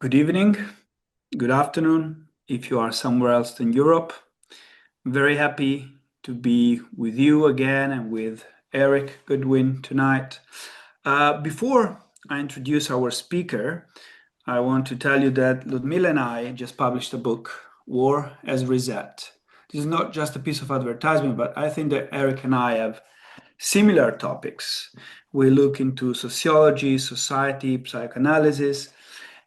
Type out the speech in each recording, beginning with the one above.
Good evening, good afternoon, if you are somewhere else in Europe. I'm very happy to be with you again and with Erik Goodwyn tonight. Before I introduce our speaker, I want to tell you that Ludmila and I just published a book, War as Reset. This is not just a piece of advertisement, but I think that Erik and I have similar topics. We look into sociology, society, psychoanalysis,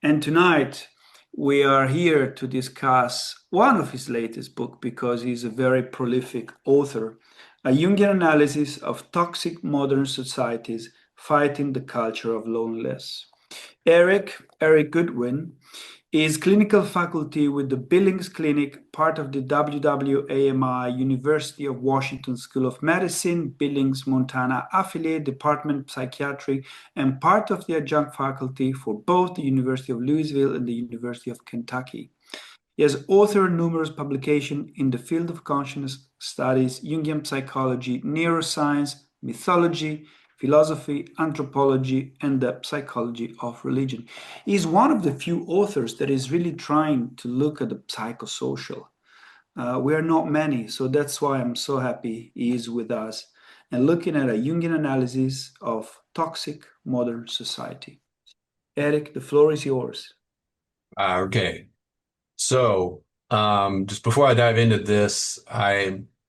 and tonight we are here to discuss one of his latest books because he's a very prolific author, a Jungian analysis of toxic modern societies fighting the culture of loneliness. Erik Goodwyn, is clinical faculty with the Billings Clinic, part of the WWAMI University of Washington School of Medicine, Billings, Montana affiliate Department of Psychiatry, and part of the adjunct faculty for both the University of Louisville and the University of Kentucky. He has authored numerous publications in the field of consciousness studies, Jungian psychology, neuroscience, mythology, philosophy, anthropology, and the psychology of religion. He's one of the few authors that is really trying to look at the psychosocial. We are not many, so that's why I'm so happy he is with us and looking at a Jungian analysis of toxic modern society. Erik, the floor is yours. Okay. So, just before I dive into this,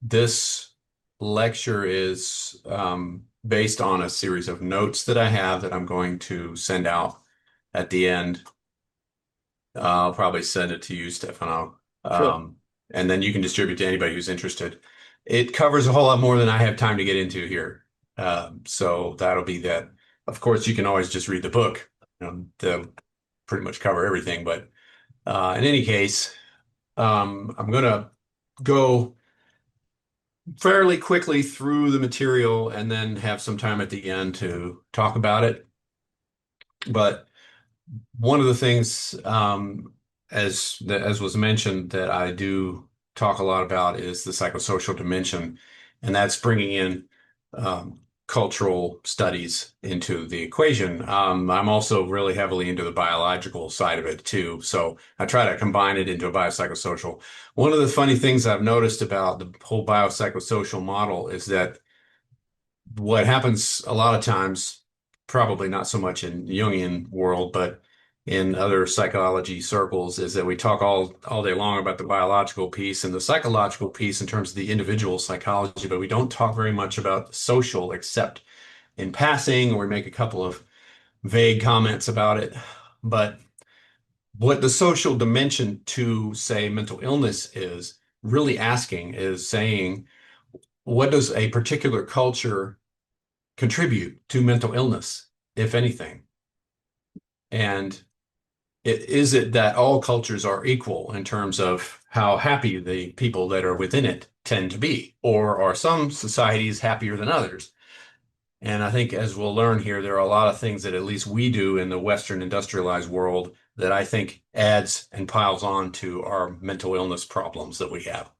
this lecture is based on a series of notes that I have that I'm going to send out at the end. I'll probably send it to you, Stefano. Sure. And then you can distribute to anybody who's interested. It covers a whole lot more than I have time to get into here. So that'll be that. Of course, you can always just read the book. They'll pretty much cover everything, but in any case, I'm going to go fairly quickly through the material and then have some time at the end to talk about it. But one of the things, as was mentioned, that I do talk a lot about is the psychosocial dimension, and that's bringing in cultural studies into the equation. I'm also really heavily into the biological side of it too, so I try to combine it into a biopsychosocial. One of the funny things I've noticed about the whole biopsychosocial model is that what happens a lot of times, probably not so much in Jungian world, but in other psychology circles, is that we talk all day long about the biological piece and the psychological piece in terms of the individual psychology, but we don't talk very much about the social except in passing, or we make a couple of vague comments about it. But what the social dimension to, say, mental illness is really asking is saying, what does a particular culture contribute to mental illness, if anything? And is it that all cultures are equal in terms of how happy the people that are within it tend to be? Or are some societies happier than others? And I think, as we'll learn here, there are a lot of things that at least we do in the Western industrialized world that I think adds and piles on to our mental illness problems that we have.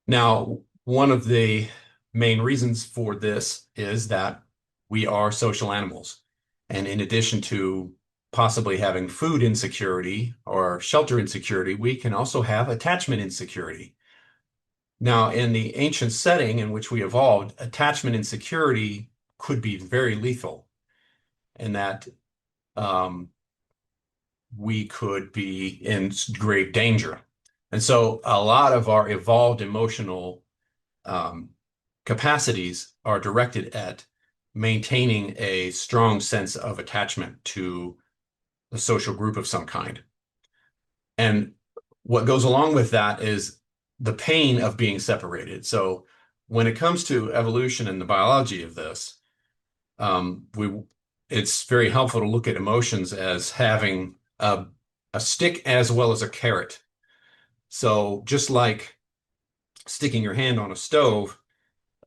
Now, one of the main reasons for this is that we are social animals. And in addition to possibly having food insecurity or shelter insecurity, we can also have attachment insecurity. Now, in the ancient setting in which we evolved, attachment insecurity could be very lethal in that we could be in grave danger. And so a lot of our evolved emotional capacities are directed at maintaining a strong sense of attachment to a social group of some kind. And what goes along with that is the pain of being separated. So when it comes to evolution and the biology of this, it's very helpful to look at emotions as having a stick as well as a carrot. So just like sticking your hand on a stove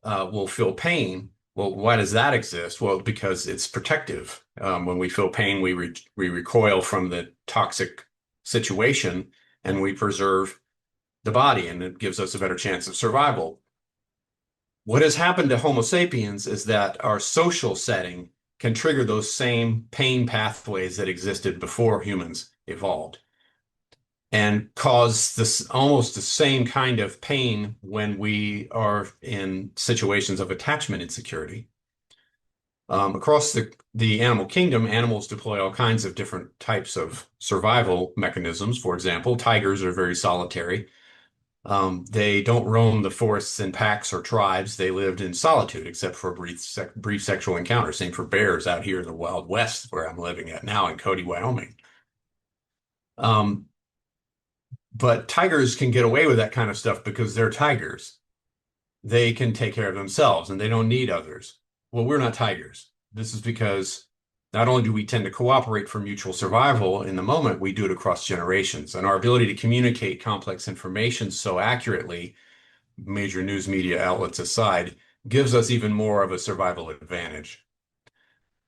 will feel pain. Well, why does that exist? Well, because it's protective. When we feel pain, we recoil from the toxic situation and we preserve the body, and it gives us a better chance of survival. What has happened to Homo sapiens is that our social setting can trigger those same pain pathways that existed before humans evolved and cause this almost the same kind of pain when we are in situations of attachment insecurity. Across the animal kingdom, animals deploy all kinds of different types of survival mechanisms. For example, tigers are very solitary. They don't roam the forests in packs or tribes. They lived in solitude, except for brief sexual encounters. Same for bears out here in the Wild West, where I'm living at now in Cody, Wyoming. Um, but tigers can get away with that kind of stuff because they're tigers. They can take care of themselves and they don't need others. Well, we're not tigers. This is because not only do we tend to cooperate for mutual survival in the moment, we do it across generations. And our ability to communicate complex information so accurately, major news media outlets aside, gives us even more of a survival advantage.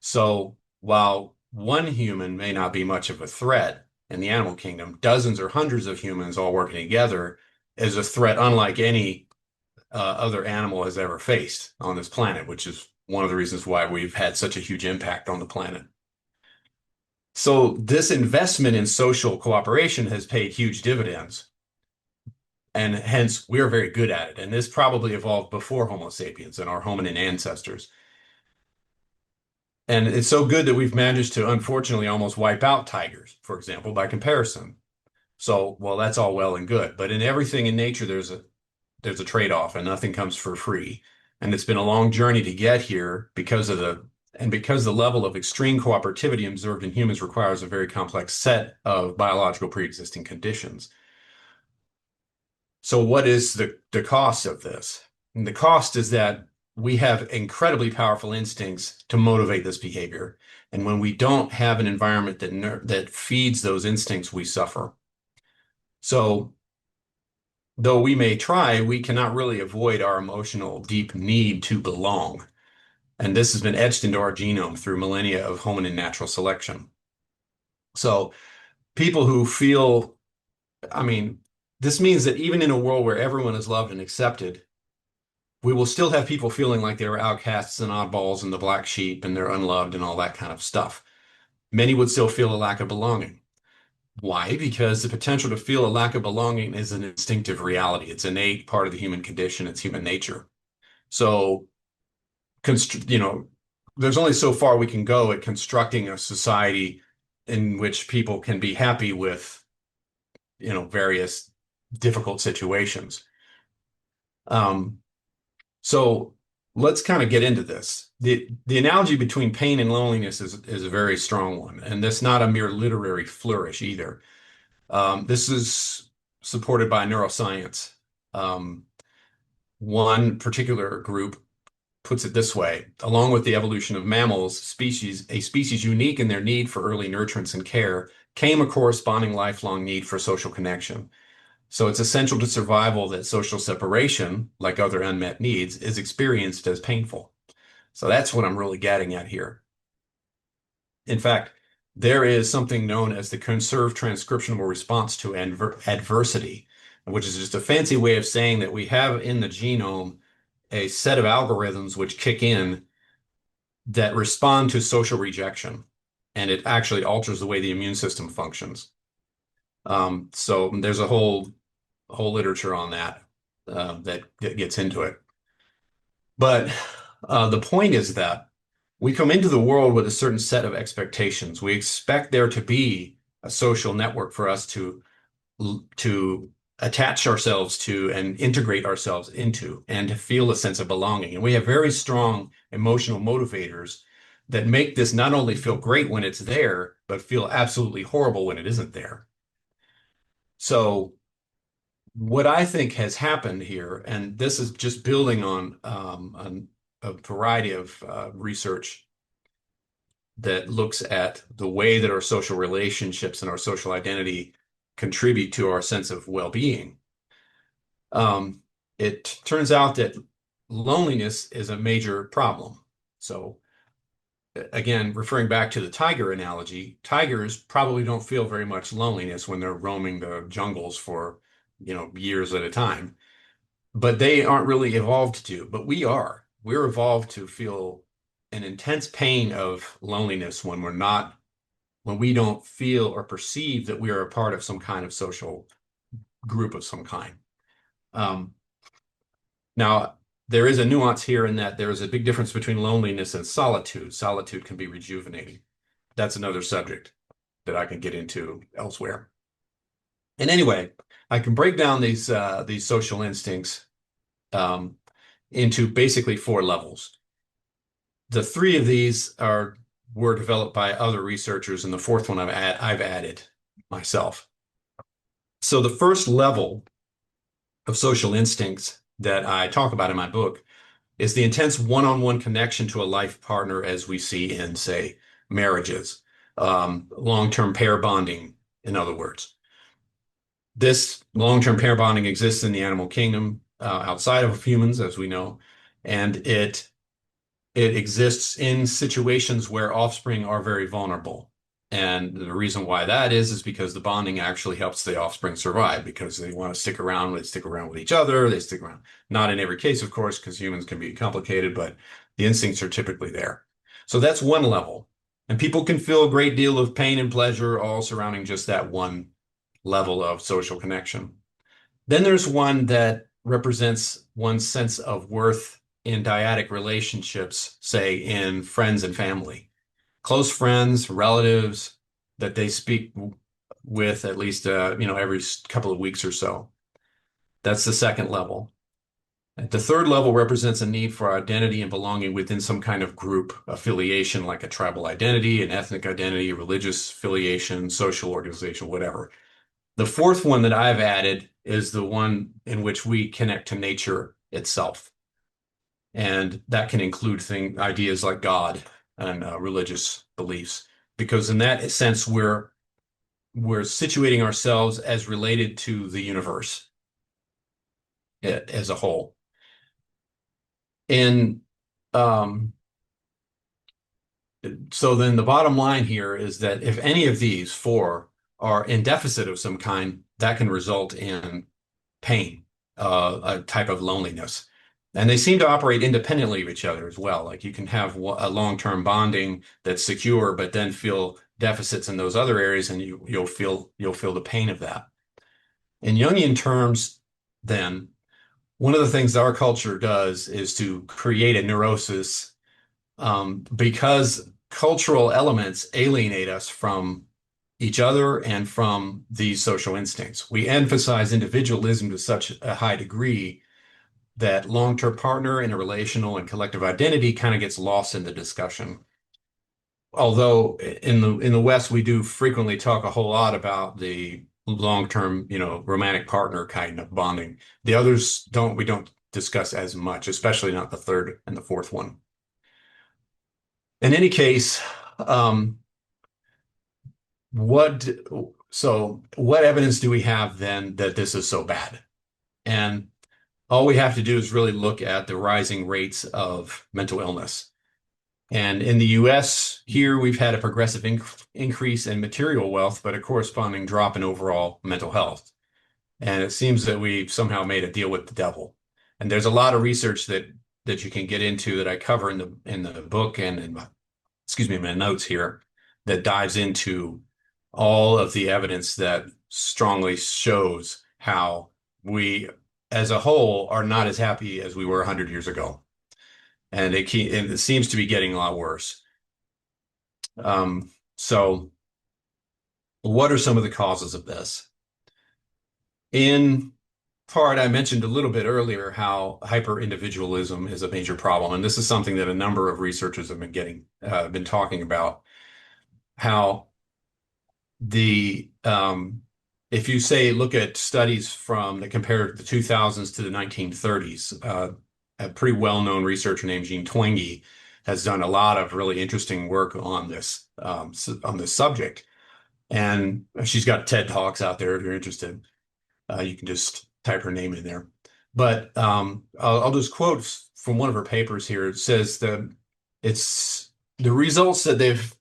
So while one human may not be much of a threat in the animal kingdom, dozens or hundreds of humans all working together is a threat unlike any other animal has ever faced on this planet, which is one of the reasons why we've had such a huge impact on the planet. So this investment in social cooperation has paid huge dividends, and hence we're very good at it. And this probably evolved before Homo sapiens and our hominin ancestors. And it's so good that we've managed to unfortunately almost wipe out tigers, for example, by comparison. So, well, that's all well and good, but in everything in nature, there's a trade-off and nothing comes for free. And it's been a long journey to get here because the level of extreme cooperativity observed in humans requires a very complex set of biological pre-existing conditions. So what is the cost of this? And the cost is that we have incredibly powerful instincts to motivate this behavior. And when we don't have an environment that feeds those instincts, we suffer. So though we may try, we cannot really avoid our emotional deep need to belong. And this has been etched into our genome through millennia of hominin natural selection. So people who feel, I mean, this means that even in a world where everyone is loved and accepted, we will still have people feeling like they were outcasts and oddballs and the black sheep and they're unloved and all that kind of stuff. Many would still feel a lack of belonging. Why? Because the potential to feel a lack of belonging is an instinctive reality. It's an innate part of the human condition. It's human nature. So, there's only so far we can go at constructing a society in which people can be happy with, various difficult situations. So let's kind of get into this. The analogy between pain and loneliness is a very strong one, and that's not a mere literary flourish either. This is supported by neuroscience. One particular group puts it this way: along with the evolution of mammals, a species unique in their need for early nurturance and care, came a corresponding lifelong need for social connection. So it's essential to survival that social separation, like other unmet needs, is experienced as painful. So that's what I'm really getting at here. In fact, there is something known as the conserved transcriptional response to adversity, which is just a fancy way of saying that we have in the genome a set of algorithms which kick in that respond to social rejection, and it actually alters the way the immune system functions. So there's a whole literature on that that gets into it. But the point is that we come into the world with a certain set of expectations. We expect there to be a social network for us to attach ourselves to and integrate ourselves into and to feel a sense of belonging. And we have very strong emotional motivators that make this not only feel great when it's there, but feel absolutely horrible when it isn't there. So what I think has happened here, and this is just building on a variety of research that looks at the way that our social relationships and our social identity contribute to our sense of well-being. It turns out that loneliness is a major problem. So again, referring back to the tiger analogy, tigers probably don't feel very much loneliness when they're roaming the jungles for, years at a time. But they aren't really evolved to, but we are. We're evolved to feel an intense pain of loneliness when we're not when we don't feel or perceive that we are a part of some kind of social group of some kind. Now, there is a nuance here in that there is a big difference between loneliness and solitude. Solitude can be rejuvenating. That's another subject that I can get into elsewhere. And anyway, I can break down these social instincts into basically 4 levels. The 3 of these were developed by other researchers, and the 4th one I've added myself. So the first level of social instincts that I talk about in my book is the intense one-on-one connection to a life partner, as we see in, say, marriages, long-term pair bonding, in other words. This long-term pair bonding exists in the animal kingdom, outside of humans, as we know, and it exists in situations where offspring are very vulnerable. And the reason why that is because the bonding actually helps the offspring survive, because they want to stick around. They stick around with each other. They stick around. Not in every case, of course, because humans can be complicated, but the instincts are typically there. So that's one level. And people can feel a great deal of pain and pleasure all surrounding just that one level of social connection. Then there's one that represents one's sense of worth in dyadic relationships, say in friends and family. Close friends, relatives that they speak with at least every couple of weeks or so. That's the second level. The third level represents a need for identity and belonging within some kind of group affiliation, like a tribal identity, an ethnic identity, a religious affiliation, social organization, whatever. The 4th one that I've added is the one in which we connect to nature itself. And that can include ideas like God and religious beliefs, because in that sense, we're situating ourselves as related to the universe as a whole. And so then the bottom line here is that if any of these 4 are in deficit of some kind, that can result in pain, a type of loneliness. And they seem to operate independently of each other as well. Like you can have a long-term bonding that's secure, but then feel deficits in those other areas, and you'll feel the pain of that. In Jungian terms, then, one of the things our culture does is to create a neurosis, because cultural elements alienate us from each other and from these social instincts. We emphasize individualism to such a high degree that long-term partner, interrelational, and collective identity kind of gets lost in the discussion. Although in the West, we do frequently talk a whole lot about the long-term, romantic partner kind of bonding. The others we don't discuss as much, especially not the 3rd and the 4th one. In any case, what evidence do we have then that this is so bad? And all we have to do is really look at the rising rates of mental illness. And in the US, here we've had a progressive increase in material wealth, but a corresponding drop in overall mental health. And it seems that we've somehow made a deal with the devil. And there's a lot of research that you can get into that I cover in the book and in my notes here, that dives into all of the evidence that strongly shows how we as a whole are not as happy as we were 100 years ago. And it seems to be getting a lot worse. So what are some of the causes of this? In part, I mentioned a little bit earlier how hyper-individualism is a major problem. And this is something that a number of researchers have been talking about, how if you look at studies that compare the 2000s to the 1930s, a pretty well-known researcher named Jean Twenge has done a lot of really interesting work on this subject. And she's got TED Talks out there if you're interested. You can just type her name in there. But I'll just quote from one of her papers here. It says that it's the results that they've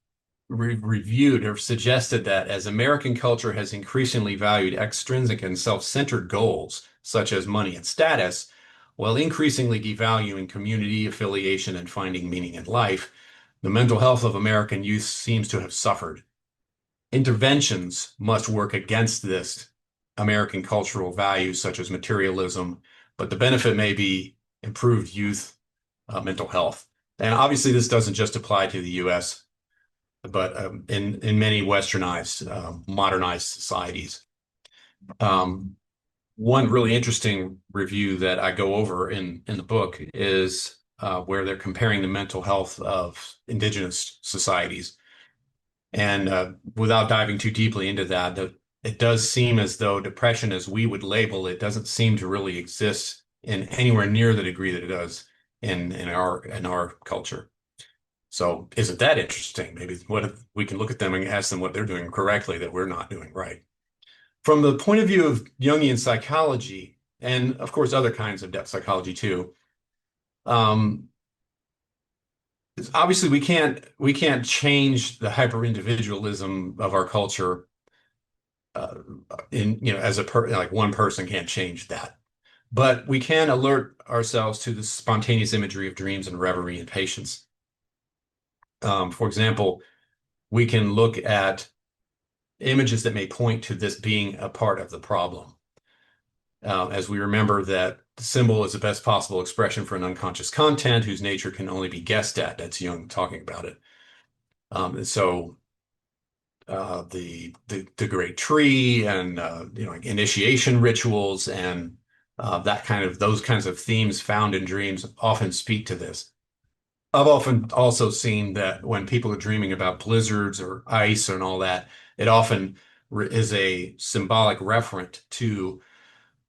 reviewed have suggested that as American culture has increasingly valued extrinsic and self-centered goals, such as money and status, while increasingly devaluing community, affiliation, and finding meaning in life, the mental health of American youth seems to have suffered. interventions must work against this American cultural values such as materialism, but the benefit may be improved youth mental health. And obviously, this doesn't just apply to the U.S., but in many westernized, modernized societies. Um, One really interesting review that I go over in the book is where they're comparing the mental health of indigenous societies. And without diving too deeply into that, it does seem as though depression, as we would label it, doesn't seem to really exist in anywhere near the degree that it does in our culture. So isn't that interesting? Maybe what if we can look at them and ask them what they're doing correctly that we're not doing right. From the point of view of Jungian psychology, and of course other kinds of depth psychology too, um, obviously we can't change the hyper individualism of our culture uh, in as like one person can't change that. But we can alert ourselves to the spontaneous imagery of dreams and reverie and patience. For example, we can look at images that may point to this being a part of the problem. As we remember that the symbol is the best possible expression for an unconscious content whose nature can only be guessed at. That's Jung talking about it. And so the great tree and like initiation rituals and those kinds of themes found in dreams often speak to this. I've often also seen that when people are dreaming about blizzards or ice and all that, it often is a symbolic referent to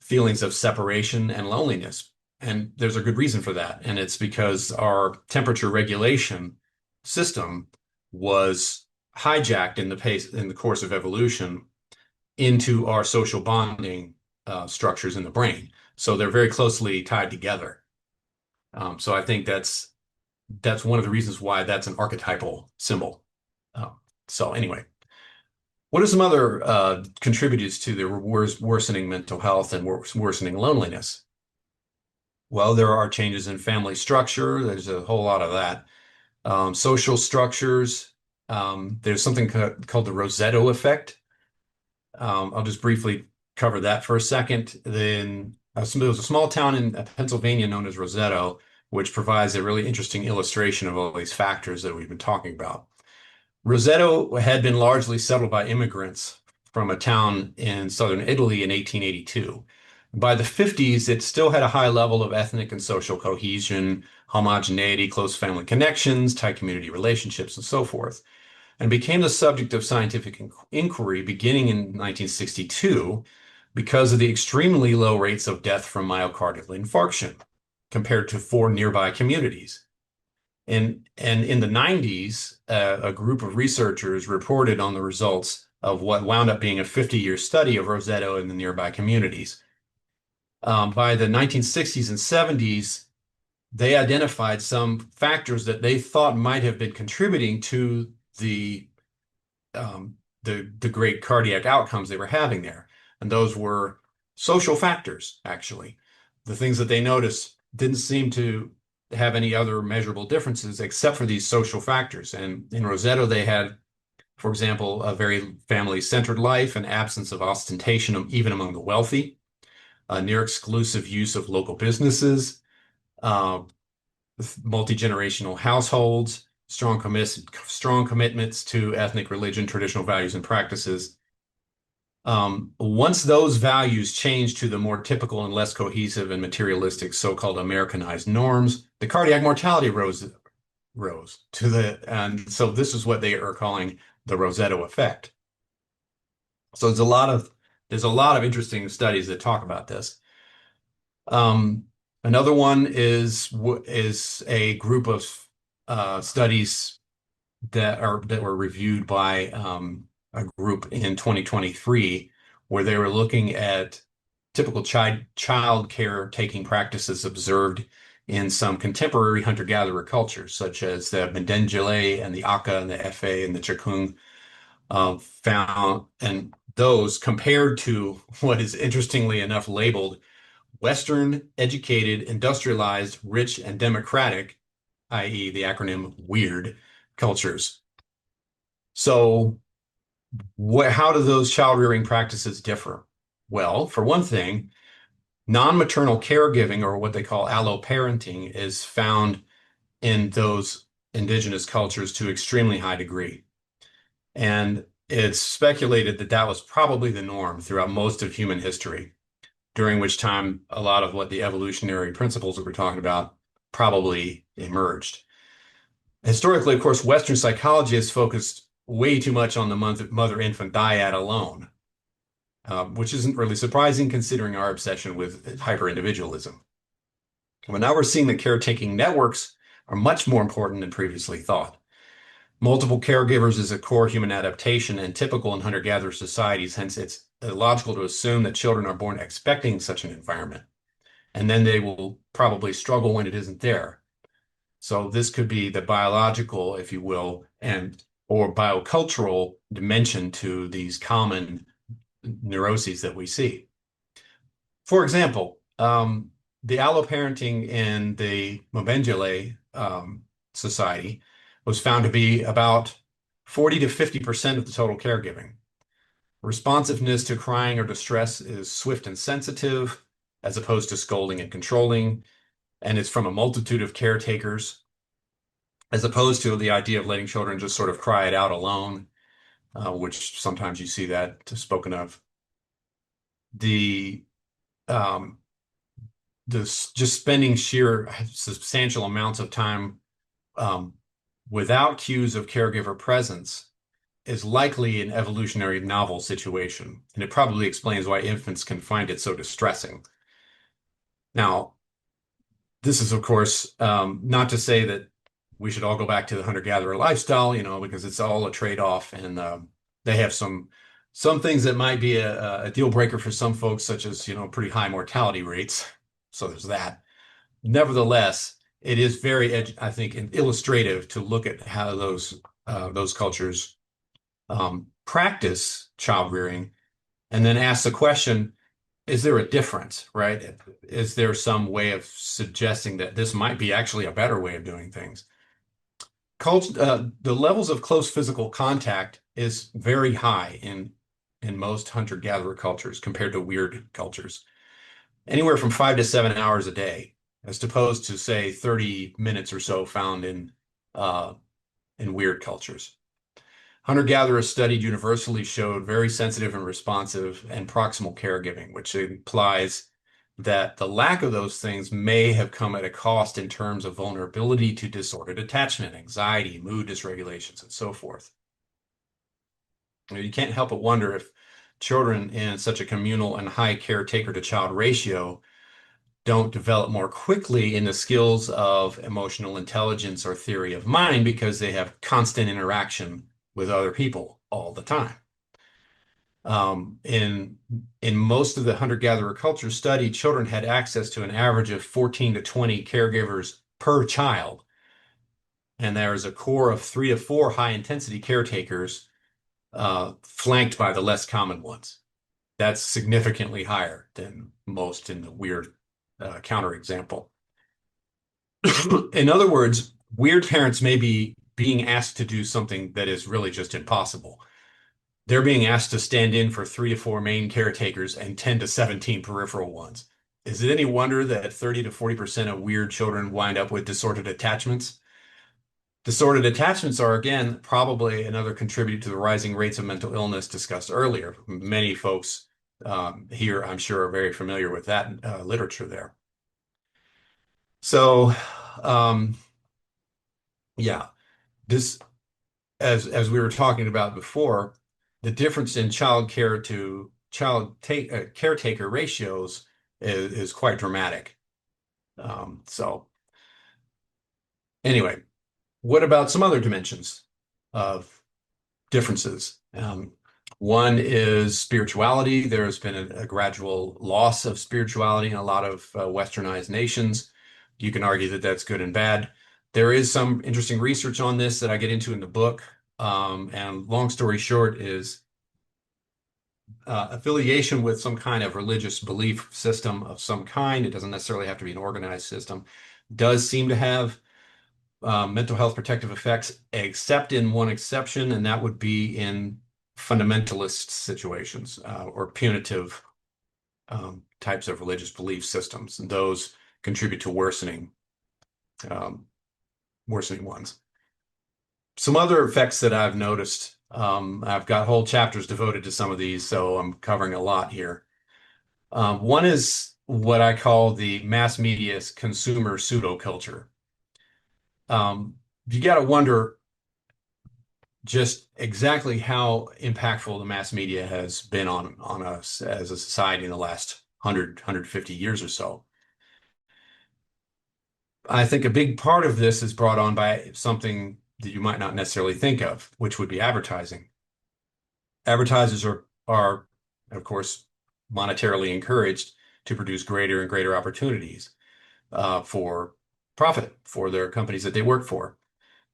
feelings of separation and loneliness. And there's a good reason for that. And it's because our temperature regulation system was hijacked in the course of evolution into our social bonding structures in the brain. So they're very closely tied together. So I think that's one of the reasons why that's an archetypal symbol. Uh, so anyway, what are some other contributors to the worsening mental health and worsening loneliness? Well, there are changes in family structure. There's a whole lot of that. Social structures. There's something called the Rosetto effect. I'll just briefly cover that for a second. Then there was a small town in Pennsylvania known as Rosetto, which provides a really interesting illustration of all these factors that we've been talking about. Rosetto had been largely settled by immigrants from a town in southern Italy in 1882. By the 50s, it still had a high level of ethnic and social cohesion, homogeneity, close family connections, tight community relationships, and so forth, and became the subject of scientific inquiry beginning in 1962 because of the extremely low rates of death from myocardial infarction compared to four nearby communities. And in the 90s, a group of researchers reported on the results of what wound up being a 50-year study of Rosetto in the nearby communities. By the 1960s and 70s, they identified some factors that they thought might have been contributing to the great cardiac outcomes they were having there. And those were social factors, actually. The things that they noticed didn't seem to have any other measurable differences except for these social factors. And in Rosetto, they had, for example, a very family-centered life, an absence of ostentation even among the wealthy, a near exclusive use of local businesses, uh, multi-generational households, strong commitments to ethnic, religion, traditional values and practices. Once those values changed to the more typical and less cohesive and materialistic so-called Americanized norms, the cardiac mortality rose and so this is what they are calling the Rosetto effect. So there's a lot of interesting studies that talk about this. Another one is a group of studies that were reviewed by a group in 2023 where they were looking at typical child care taking practices observed in some contemporary hunter-gatherer cultures, such as the Mendengele and the Aka and the Efe and the Chikung, found, and those compared to what is interestingly enough labeled Western, educated, industrialized, rich, and democratic, i.e., the acronym WEIRD cultures. So How do those child rearing practices differ? Well, for one thing, non-maternal caregiving, or what they call allo parenting, is found in those indigenous cultures to extremely high degree. And it's speculated that that was probably the norm throughout most of human history, during which time a lot of what the evolutionary principles that we're talking about probably emerged. Historically, of course, Western psychology has focused way too much on the mother-infant dyad alone, which isn't really surprising considering our obsession with hyper-individualism. But now we're seeing that caretaking networks are much more important than previously thought. Multiple caregivers is a core human adaptation and typical in hunter-gatherer societies. Hence, it's illogical to assume that children are born expecting such an environment, and then they will probably struggle when it isn't there. So this could be the biological, if you will, and or biocultural dimension to these common neuroses that we see. For example, the alloparenting in the Mobengele society was found to be about 40 to 50% of the total caregiving. Responsiveness to crying or distress is swift and sensitive, as opposed to scolding and controlling, and it's from a multitude of caretakers, as opposed to the idea of letting children just sort of cry it out alone, which sometimes you see that spoken of. The um, just spending sheer substantial amounts of time um, without cues of caregiver presence is likely an evolutionary novel situation, and it probably explains why infants can find it so distressing. Now, this is, of course, not to say that we should all go back to the hunter-gatherer lifestyle, because it's all a trade-off, and they have some things that might be a deal breaker for some folks, such as pretty high mortality rates. So there's that. Nevertheless, it is very, I think, illustrative to look at how those cultures practice child rearing, and then ask the question, is there a difference, right? Is there some way of suggesting that this might be actually a better way of doing things? The levels of close physical contact is very high in most hunter-gatherer cultures compared to weird cultures. Anywhere from 5 to 7 hours a day, as opposed to, say, 30 minutes or so found in weird cultures. Hunter-gatherers studied universally showed very sensitive and responsive and proximal caregiving, which implies that the lack of those things may have come at a cost in terms of vulnerability to disordered attachment, anxiety, mood dysregulations, and so forth. You can't help but wonder if children in such a communal and high caretaker to child ratio don't develop more quickly in the skills of emotional intelligence or theory of mind because they have constant interaction with other people all the time. In most of the hunter-gatherer culture studied, children had access to an average of 14 to 20 caregivers per child. And there is a core of 3 to 4 high-intensity caretakers flanked by the less common ones. That's significantly higher than most in the weird counterexample. In other words, weird parents may be being asked to do something that is really just impossible. They're being asked to stand in for 3 to 4 main caretakers and 10 to 17 peripheral ones. Is it any wonder that 30 to 40% of weird children wind up with disordered attachments? Disordered attachments are, again, probably another contributor to the rising rates of mental illness discussed earlier. Many folks here, I'm sure, are very familiar with that literature there. So, yeah, this, as we were talking about before, the difference in child care to caretaker ratios is quite dramatic. So anyway, what about some other dimensions of differences? One is spirituality. There has been a gradual loss of spirituality in a lot of westernized nations. You can argue that that's good and bad. There is some interesting research on this that I get into in the book. And long story short is affiliation with some kind of religious belief system of some kind, it doesn't necessarily have to be an organized system, does seem to have mental health protective effects, except in one exception, and that would be in fundamentalist situations or punitive types of religious belief systems, and those contribute to um, worsening ones. Some other effects that I've noticed, I've got whole chapters devoted to some of these, so I'm covering a lot here. One is what I call the mass media's consumer pseudoculture. You got to wonder just exactly how impactful the mass media has been on us as a society in the last 150 years or so. I think a big part of this is brought on by something that you might not necessarily think of, which would be advertising. Advertisers are, of course, monetarily encouraged to produce greater and greater opportunities for profit for their companies that they work for.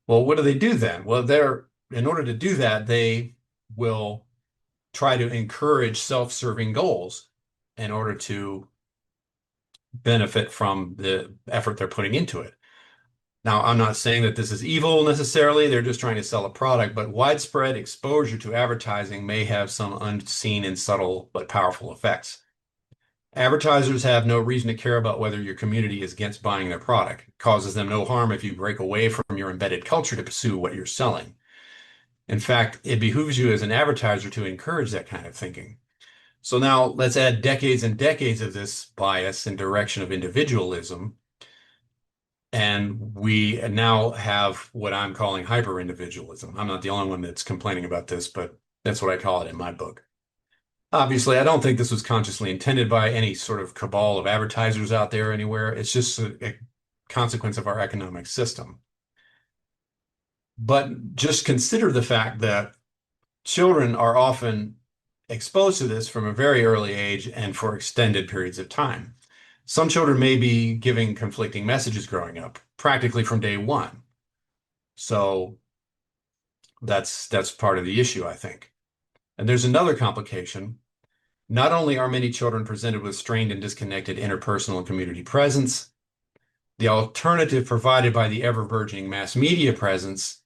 Well, what do they do then? Well, in order to do that, they will try to encourage self-serving goals in order to benefit from the effort they're putting into it. Now, I'm not saying that this is evil necessarily. They're just trying to sell a product, but widespread exposure to advertising may have some unseen and subtle but powerful effects. Advertisers have no reason to care about whether your community is against buying their product. It causes them no harm if you break away from your embedded culture to pursue what you're selling. In fact, it behooves you as an advertiser to encourage that kind of thinking. So now let's add decades and decades of this bias and direction of individualism. And we now have what I'm calling hyper-individualism. I'm not the only one that's complaining about this, but that's what I call it in my book. Obviously, I don't think this was consciously intended by any sort of cabal of advertisers out there anywhere. It's just a consequence of our economic system. But just consider the fact that children are often exposed to this from a very early age and for extended periods of time. Some children may be giving conflicting messages growing up, practically from day one. So that's part of the issue, I think. And there's another complication. Not only are many children presented with strained and disconnected interpersonal and community presence, the alternative provided by the ever-burgeoning mass media presence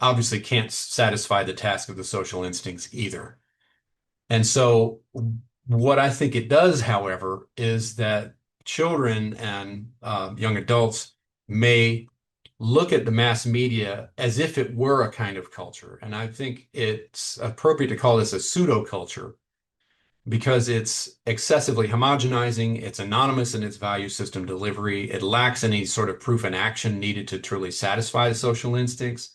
obviously can't satisfy the task of the social instincts either. And so what I think it does, however, is that children and young adults may look at the mass media as if it were a kind of culture. And I think it's appropriate to call this a pseudoculture because it's excessively homogenizing, it's anonymous in its value system delivery, it lacks any sort of proof and action needed to truly satisfy the social instincts,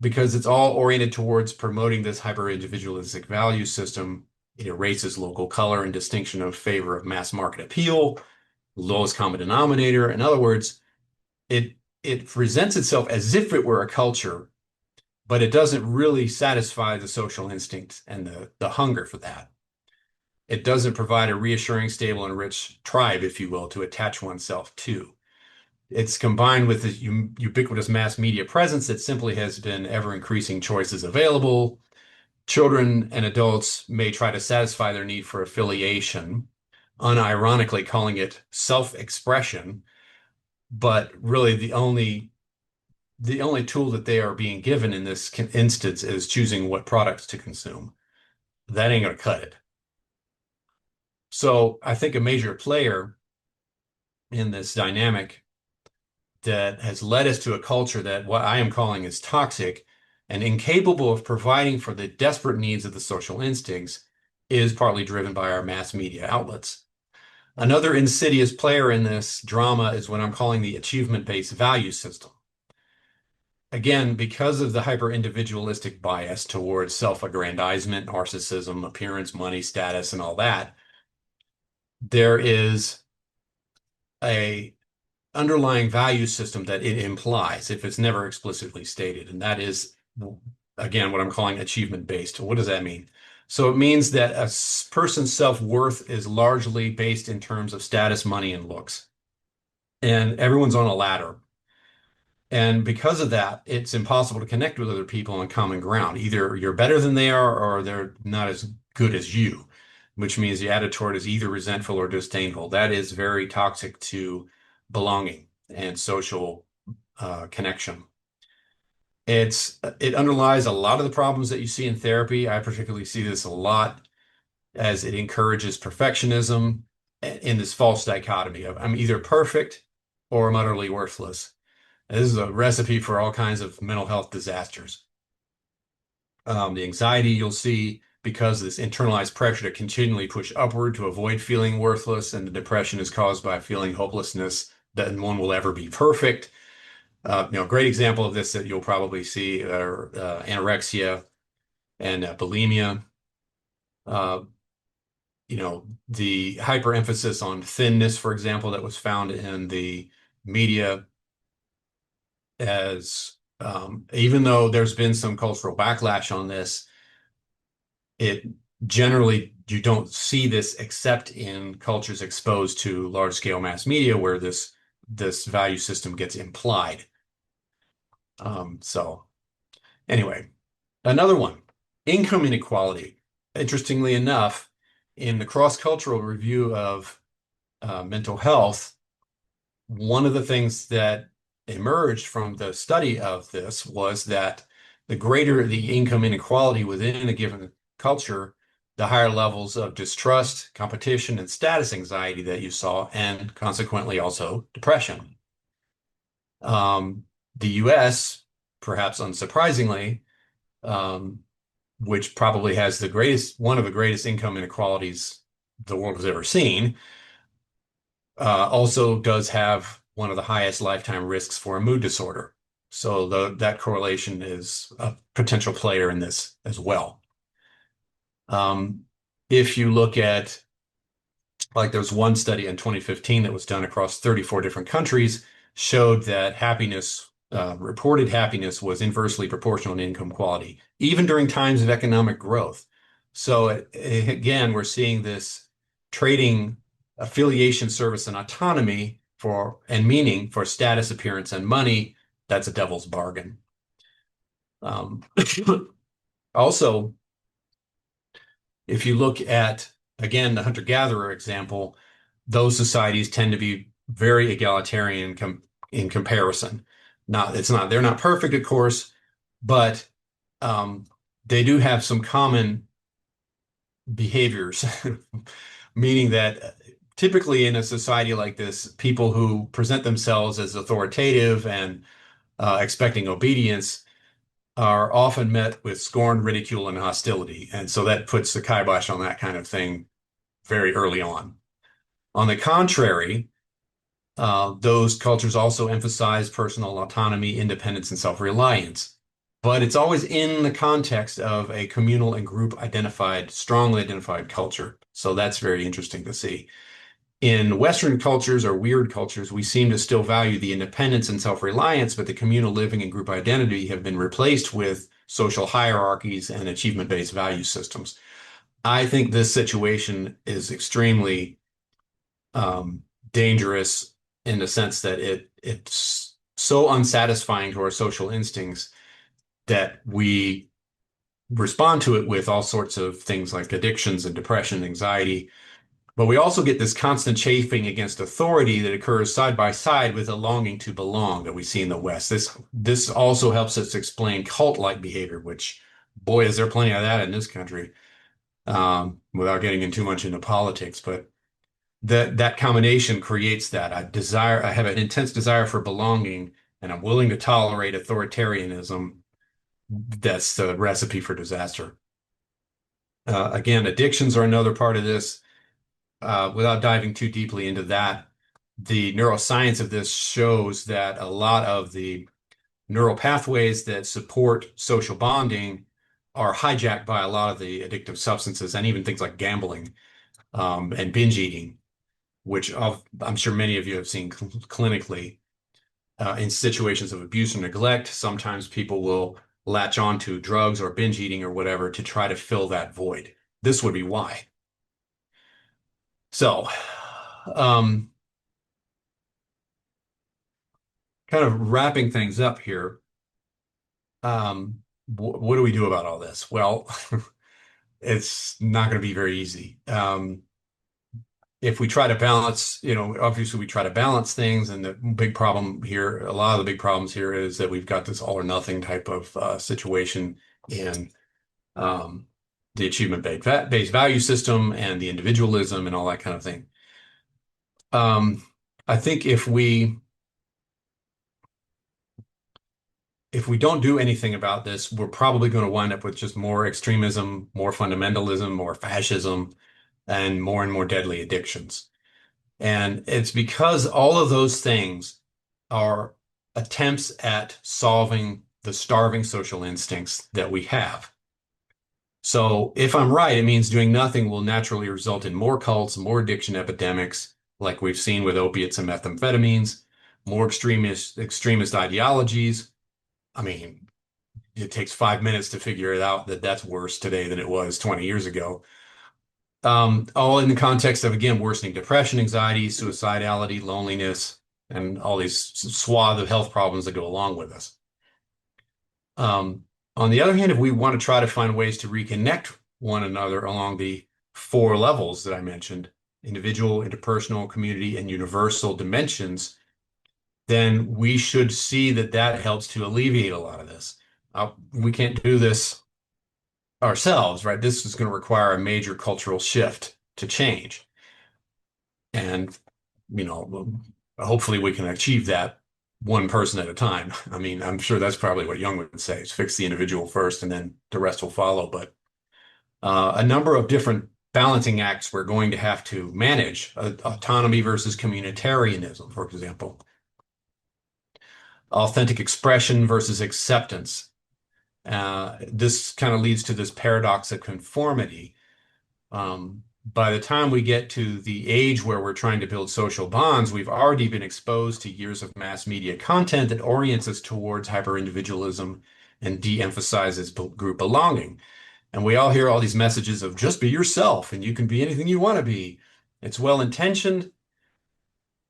because it's all oriented towards promoting this hyper-individualistic value system. It erases local color and distinction in favor of mass market appeal, lowest common denominator. In other words, it presents itself as if it were a culture, but it doesn't really satisfy the social instinct and the hunger for that. It doesn't provide a reassuring, stable, and rich tribe, if you will, to attach oneself to. It's combined with the ubiquitous mass media presence that simply has been ever-increasing choices available. Children and adults may try to satisfy their need for affiliation, unironically calling it self-expression, but really the only tool that they are being given in this instance is choosing what products to consume. That ain't going to cut it. So I think a major player in this dynamic that has led us to a culture that what I am calling is toxic and incapable of providing for the desperate needs of the social instincts is partly driven by our mass media outlets. Another insidious player in this drama is what I'm calling the achievement-based value system. Again, because of the hyper-individualistic bias towards self-aggrandizement, narcissism, appearance, money, status, and all that, there is a underlying value system that it implies if it's never explicitly stated. And that is, again, what I'm calling achievement-based. What does that mean? So it means that a person's self-worth is largely based in terms of status, money, and looks. And everyone's on a ladder. And because of that, it's impossible to connect with other people on common ground. Either you're better than they are or they're not as good as you, which means the attitude is either resentful or disdainful. That is very toxic to belonging and social connection. It underlies a lot of the problems that you see in therapy. I particularly see this a lot as it encourages perfectionism in this false dichotomy of I'm either perfect or I'm utterly worthless. This is a recipe for all kinds of mental health disasters. The anxiety you'll see because of this internalized pressure to continually push upward to avoid feeling worthless, and the depression is caused by feeling hopelessness that no one will ever be perfect. A great example of this that you'll probably see are anorexia and bulimia. Uh, the hyperemphasis on thinness, for example, that was found in the media as even though there's been some cultural backlash on this, it generally you don't see this except in cultures exposed to large scale mass media where this value system gets implied. So anyway, another one, income inequality. Interestingly enough, in the cross-cultural review of mental health, one of the things that emerged from the study of this was that the greater the income inequality within a given culture, the higher levels of distrust, competition, and status anxiety that you saw, and consequently also depression. The US, perhaps unsurprisingly, um, which probably has one of the greatest income inequalities the world has ever seen, also does have one of the highest lifetime risks for a mood disorder. So that correlation is a potential player in this as well. If you look at, like there was one study in 2015 that was done across 34 different countries, showed that reported happiness was inversely proportional to income quality, even during times of economic growth. So again, we're seeing this trading affiliation, service, and autonomy and meaning for status, appearance, and money. That's a devil's bargain. Um, Also, if you look at, again, the hunter-gatherer example, those societies tend to be very egalitarian in comparison. They're not perfect, of course, but um, they do have some common behaviors, meaning that typically in a society like this, people who present themselves as authoritative and expecting obedience are often met with scorn, ridicule, and hostility. And so that puts the kibosh on that kind of thing very early on. On the contrary, those cultures also emphasize personal autonomy, independence, and self-reliance. But it's always in the context of a communal and group strongly identified culture. So that's very interesting to see. In Western cultures or weird cultures, we seem to still value the independence and self-reliance, but the communal living and group identity have been replaced with social hierarchies and achievement-based value systems. I think this situation is extremely um, dangerous in the sense that it's so unsatisfying to our social instincts that we respond to it with all sorts of things like addictions and depression, anxiety. But we also get this constant chafing against authority that occurs side by side with a longing to belong that we see in the West. This also helps us explain cult-like behavior, which, boy, is there plenty of that in this country, without getting in too much into politics. But that combination creates that. I have an intense desire for belonging, and I'm willing to tolerate authoritarianism. That's the recipe for disaster. Again, addictions are another part of this. Without diving too deeply into that, the neuroscience of this shows that a lot of the neural pathways that support social bonding are hijacked by a lot of the addictive substances and even things like gambling, and binge eating, which I'm sure many of you have seen clinically. In situations of abuse or neglect, sometimes people will latch on to drugs or binge eating or whatever to try to fill that void. This would be why. So, um, kind of wrapping things up here, what do we do about all this? Well, it's not going to be very easy. if we try to balance, obviously we try to balance things, and the big problem here, a lot of the big problems here is that we've got this all or nothing type of situation in um, the achievement-based value system and the individualism and all that kind of thing. I think if we don't do anything about this, we're probably going to wind up with just more extremism, more fundamentalism, more fascism, and more deadly addictions. And it's because all of those things are attempts at solving the starving social instincts that we have. So if I'm right, it means doing nothing will naturally result in more cults, more addiction epidemics, like we've seen with opiates and methamphetamines, more extremist ideologies. I mean, it takes 5 minutes to figure it out that that's worse today than it was 20 years ago. All in the context of, again, worsening depression, anxiety, suicidality, loneliness, and all these swath of health problems that go along with us. On the other hand, if we want to try to find ways to reconnect one another along the four levels that I mentioned, individual, interpersonal, community, and universal dimensions, then we should see that that helps to alleviate a lot of this. We can't do this ourselves, right? This is going to require a major cultural shift to change. And, hopefully we can achieve that one person at a time. I mean, I'm sure that's probably what Jung would say, is fix the individual first and then the rest will follow. But a number of different balancing acts we're going to have to manage, autonomy versus communitarianism, for example, authentic expression versus acceptance. This kind of leads to this paradox of conformity. By the time we get to the age where we're trying to build social bonds, we've already been exposed to years of mass media content that orients us towards hyper-individualism and de-emphasizes group belonging. And we all hear all these messages of just be yourself and you can be anything you want to be. It's well-intentioned,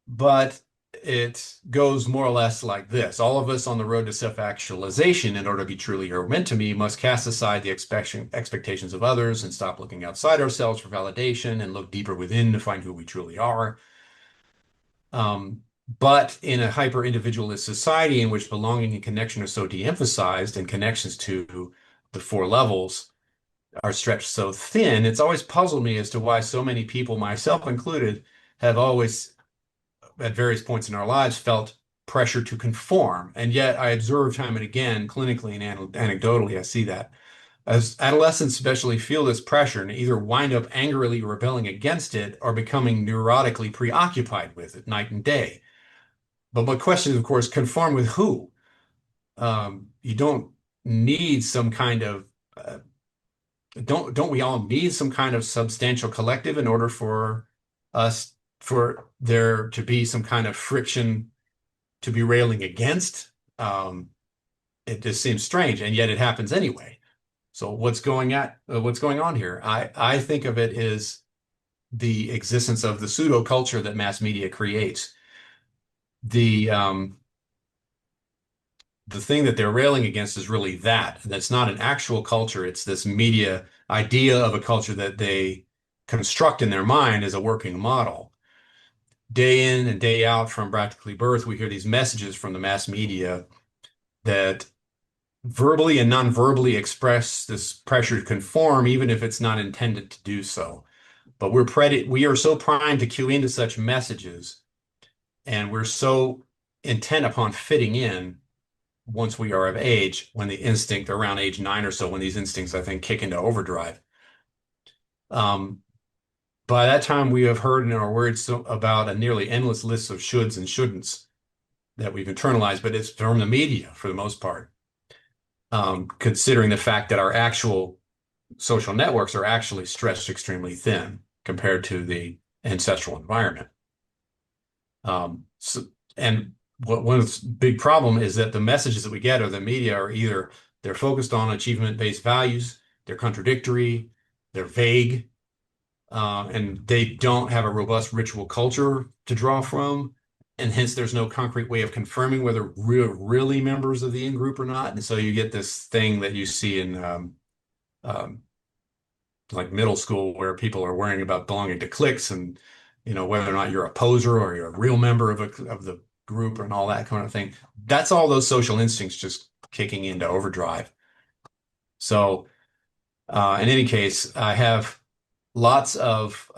but it goes more or less like this. All of us on the road to self-actualization, in order to be truly or meant to be, must cast aside the expectations of others and stop looking outside ourselves for validation and look deeper within to find who we truly are. But in a hyper-individualist society in which belonging and connection are so de-emphasized and connections to the four levels are stretched so thin, it's always puzzled me as to why so many people, myself included, have always at various points in our lives felt pressure to conform. And yet I observe time and again, clinically and anecdotally, I see that as adolescents especially feel this pressure and either wind up angrily rebelling against it or becoming neurotically preoccupied with it night and day. But my question is, of course, conform with who? You don't need some kind of don't we all need some kind of substantial collective in order for there to be some kind of friction to be railing against? It just seems strange, and yet it happens anyway. So what's going on here? I think of it as the existence of the pseudoculture that mass media creates. The thing that they're railing against is really that's not an actual culture. It's this media idea of a culture that they construct in their mind as a working model. Day in and day out from practically birth, we hear these messages from the mass media that verbally and non-verbally express this pressure to conform, even if it's not intended to do so. But we are so primed to cue into such messages, and we're so intent upon fitting in once we are of age, when the instinct around age 9 or so, when these instincts, I think, kick into overdrive. By that time, we have heard in our words about a nearly endless list of shoulds and shouldn'ts that we've internalized, but it's from the media for the most part, considering the fact that our actual social networks are actually stretched extremely thin compared to the ancestral environment. And one big problem is that the messages that we get of the media are either they're focused on achievement-based values, they're contradictory, they're vague, and they don't have a robust ritual culture to draw from, and hence there's no concrete way of confirming whether we're really members of the in-group or not. And so you get this thing that you see in like middle school where people are worrying about belonging to cliques and whether or not you're a poser or you're a real member of the group and all that kind of thing. That's all those social instincts just kicking into overdrive. So, in any case, I have lots of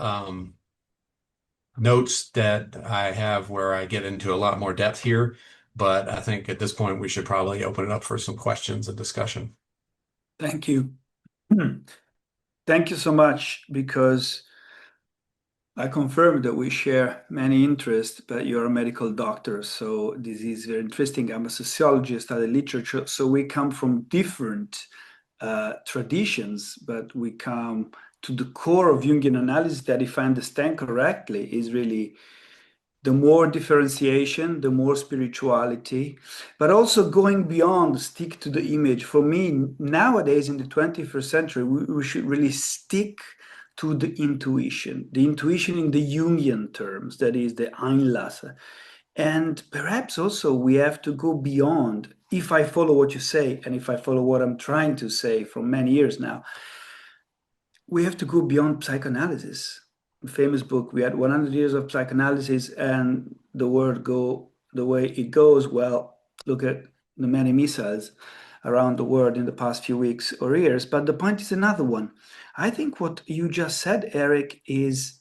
notes that I have where I get into a lot more depth here, but I think at this point we should probably open it up for some questions and discussion. Thank you. Thank you so much, because I confirm that we share many interests, but you're a medical doctor, so this is very interesting. I'm a sociologist, I study literature, so we come from different traditions, but we come to the core of Jungian analysis that, if I understand correctly, is really the more differentiation, the more spirituality, but also going beyond, stick to the image. For me, nowadays in the 21st century, we should really stick to the intuition in the Jungian terms, that is the Einlasse. And perhaps also we have to go beyond, if I follow what you say, and if I follow what I'm trying to say for many years now, we have to go beyond psychoanalysis. A famous book, we had 100 years of psychoanalysis and the world go the way it goes. Well, look at the many missiles around the world in the past few weeks or years. But the point is another one. I think what you just said, Eric, is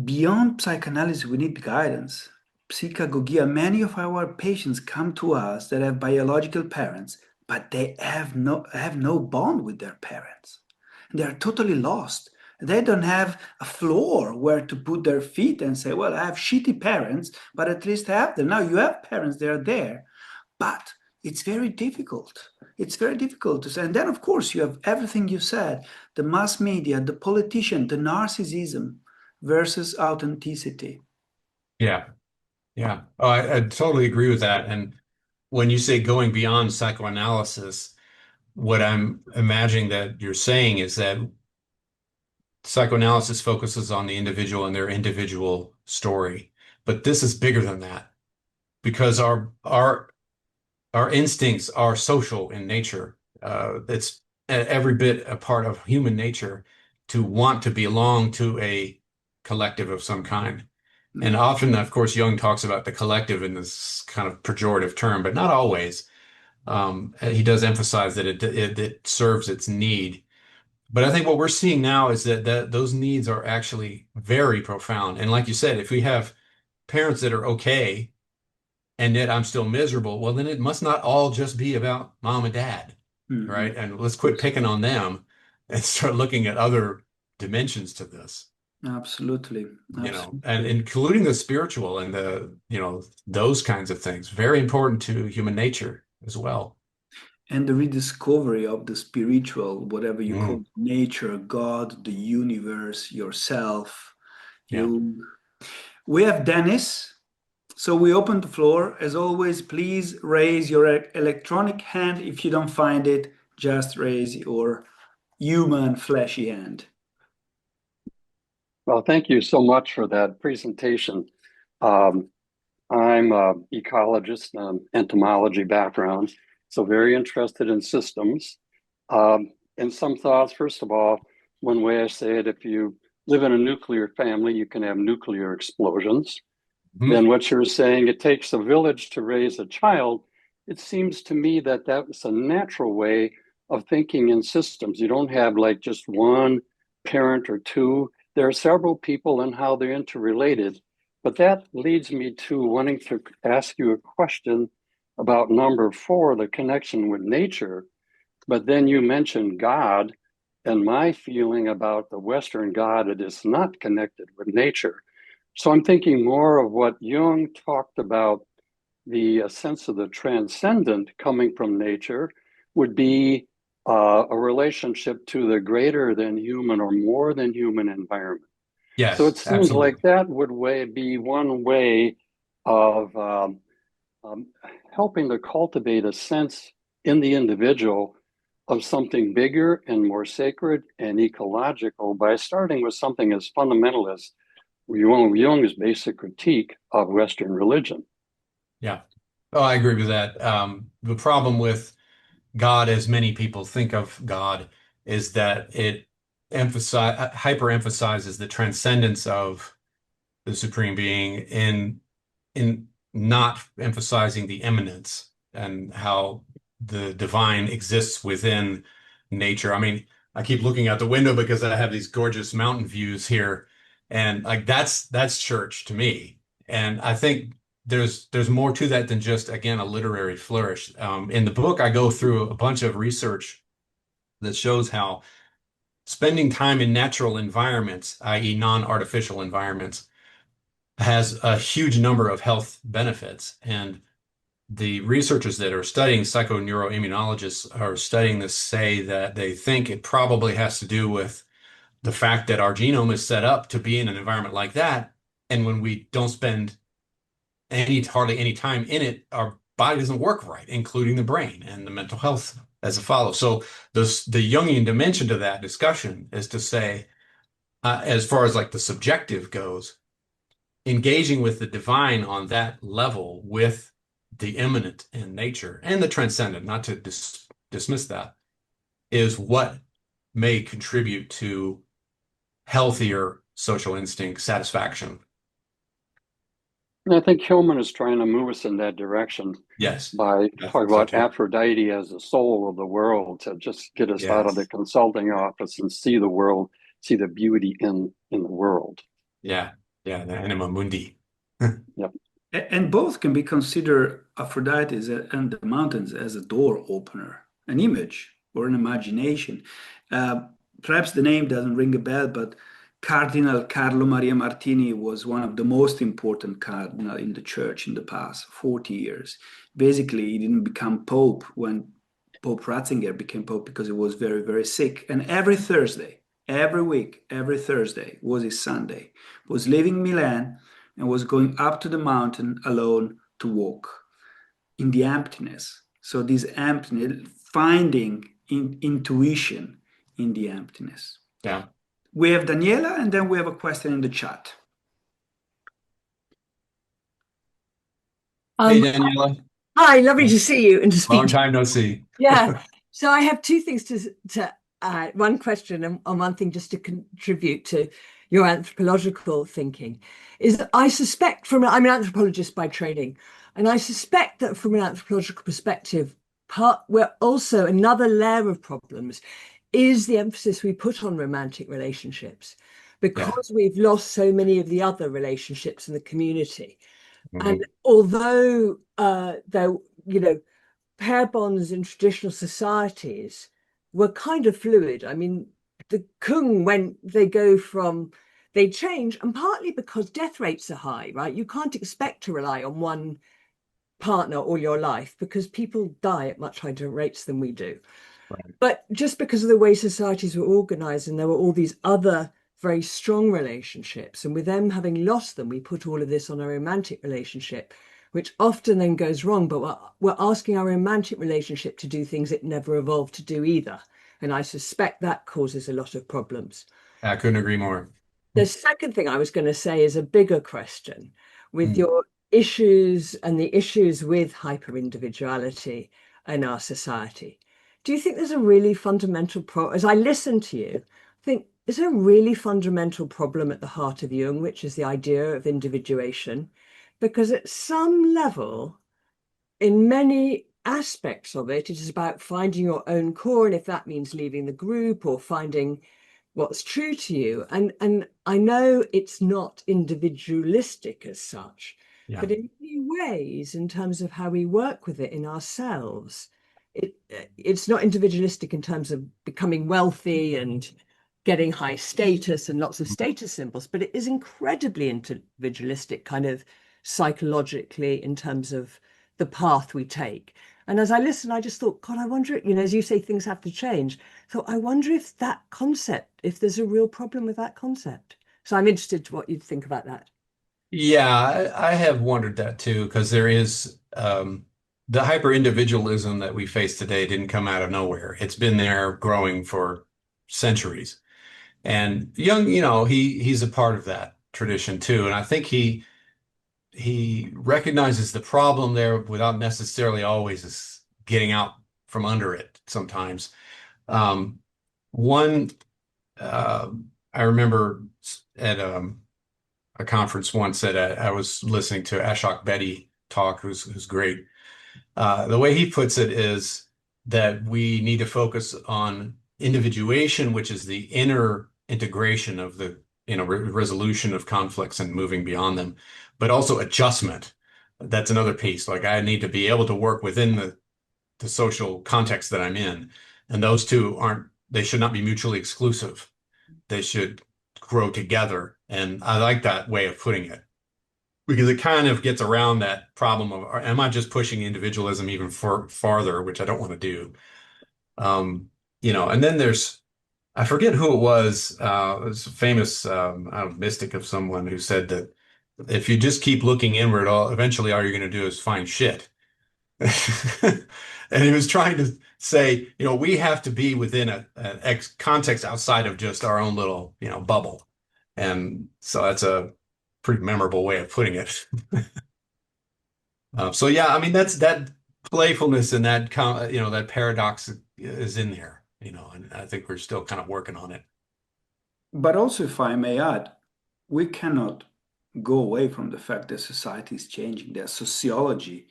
beyond psychoanalysis, we need guidance. Psychagogia, many of our patients come to us that have biological parents, but they have no bond with their parents. They're totally lost. They don't have a floor where to put their feet and say, well, I have shitty parents, but at least I have them. Now you have parents, they're there. But it's very difficult. It's very difficult to say. And then, of course, you have everything you said, the mass media, the politician, the narcissism versus authenticity. Yeah, yeah. Oh, I totally agree with that. And when you say going beyond psychoanalysis, what I'm imagining that you're saying is that psychoanalysis focuses on the individual and their individual story. But this is bigger than that because our instincts are social in nature. It's every bit a part of human nature to want to belong to a collective of some kind. And Yeah. often, of course, Jung talks about the collective in this kind of pejorative term, but not always. He does emphasize that it serves its need. But I think what we're seeing now is that those needs are actually very profound. And like you said, if we have parents that are okay, and yet I'm still miserable, well, then it must not all just be about mom and dad, Mhm. right? And let's quit picking on them and start looking at other dimensions to this, Absolutely. and Absolutely. including the spiritual and those kinds of things. Very important to human nature as well. And the rediscovery of the spiritual, whatever you call Mm, it, nature, God, the universe, yourself. yeah. You. We have Dennis. So we open the floor. As always, please raise your electronic hand. If you don't find it, just raise your human fleshy hand. Well, thank you so much for that presentation. Um, I'm an ecologist, entomology background, so very interested in systems. And some thoughts, first of all, one way I say it, if you live in a nuclear family, you can have nuclear explosions. Mhm. Then what you're saying, it takes a village to raise a child. It seems to me that that's a natural way of thinking in systems. You don't have like just one parent or two. There are several people and how they're interrelated. But that leads me to wanting to ask you a question about number four, the connection with nature. But then you mentioned God, and my feeling about the Western God, it is not connected with nature. So I'm thinking more of what Jung talked about, the sense of the transcendent coming from nature would be a relationship to the greater than human or more than human environment. So it Yes, seems like absolutely. that would be one way of um, helping to cultivate a sense in the individual of something bigger and more sacred and ecological by starting with something as fundamental as Jung's basic critique of Western religion. Yeah. Oh, I agree with that. The problem with God, as many people think of God, is that it hyper emphasizes the transcendence of the supreme being in not emphasizing the immanence and how the divine exists within nature. I mean, I keep looking out the window because I have these gorgeous mountain views here, and like that's church to me. And I think there's more to that than just, again, a literary flourish. In the book, I go through a bunch of research that shows how spending time in natural environments, i.e., non-artificial environments, has a huge number of health benefits. And the researchers that are studying, psychoneuroimmunologists are studying this, say that they think it probably has to do with the fact that our genome is set up to be in an environment like that. And when we don't spend hardly any time in it, our body doesn't work right, including the brain and the mental health as it follows. So the Jungian dimension to that discussion is to say, as far as like the subjective goes, engaging with the divine on that level, with the immanent in nature and the transcendent, not to dismiss that, is what may contribute to healthier social instinct satisfaction. And I think Hillman is trying to move us in that direction Yes. by talking So about too. Aphrodite as the soul of the world, to just get us out of the Yes. consulting office and see the world, see the beauty in the world. Yeah. Yeah. The anima mundi. Yep. And both can be considered Aphrodite and the mountains as a door opener, an image or an imagination. Perhaps the name doesn't ring a bell, but Cardinal Carlo Maria Martini was one of the most important cardinal in the church in the past 40 years. Basically, he didn't become Pope when Pope Ratzinger became Pope because he was very, very sick. And every Thursday, every week, every Thursday was his Sunday. He was leaving Milan and was going up to the mountain alone to walk in the emptiness. So this emptiness, finding intuition in the emptiness. Yeah. We have Daniela, and then we have a question in the chat. Hey, Daniela. Hi, lovely to see you and to speak. Long time no see. Yeah. So I have two things to add, one question and one thing just to contribute to your anthropological thinking. Is I suspect I'm an anthropologist by training, and I suspect that from an anthropological perspective, we're also another layer of problems is the emphasis we put on romantic relationships, because we've lost so many of the other relationships in the community. Mm-hmm. And although pair bonds in traditional societies were kind of fluid. I mean, the Kung, they change, and partly because death rates are high, right? You can't expect to rely on one partner all your life because people die at much higher rates than we do. Right. But just because of the way societies were organized, and there were all these other very strong relationships, and with them having lost them, we put all of this on a romantic relationship, which often then goes wrong. But we're asking our romantic relationship to do things it never evolved to do either. And I suspect that causes a lot of problems. I couldn't agree more. The second thing I was going to say is a bigger question with your issues and the issues with hyper-individuality in our society. Do you think there's a really fundamental problem? As I listen to you, I think, is there a really fundamental problem at the heart of Jung, which is the idea of individuation? Because at some level, in many aspects of it, it is about finding your own core, and if that means leaving the group or finding what's true to you. And I know it's not individualistic as such, but in many ways, in terms of how we work with it in ourselves, it's not individualistic in terms of becoming wealthy and getting high status and lots of status symbols, but it is incredibly individualistic, kind of psychologically, in terms of the path we take. And as I listened, I just thought, God, I wonder, as you say, things have to change. So I wonder if that concept, if there's a real problem with that concept. So I'm interested to what you think about that. Yeah, I have wondered that too, because there is the hyper individualism that we face today didn't come out of nowhere. It's been there growing for centuries. And Jung, he's a part of that tradition too. And I think he recognizes the problem there without necessarily always getting out from under it sometimes. I remember at a conference once that I was listening to Ashok Betty talk, who's great. The way he puts it is that we need to focus on individuation, which is the inner integration of the resolution of conflicts and moving beyond them, but also adjustment. That's another piece. Like I need to be able to work within the social context that I'm in, and those two they should not be mutually exclusive. They should grow together, and I like that way of putting it, because it kind of gets around that problem of, am I just pushing individualism even farther, which I don't want to do. And then I forget who it was a famous mystic of someone who said that if you just keep looking inward, eventually all you're going to do is find shit. And he was trying to say, we have to be within an context outside of just our own little, bubble. And so that's a pretty memorable way of putting it. So yeah, I mean, that playfulness and that that paradox is in there, and I think we're still kind of working on it. But also, if I may add, we cannot go away from the fact that society is changing. There's sociology,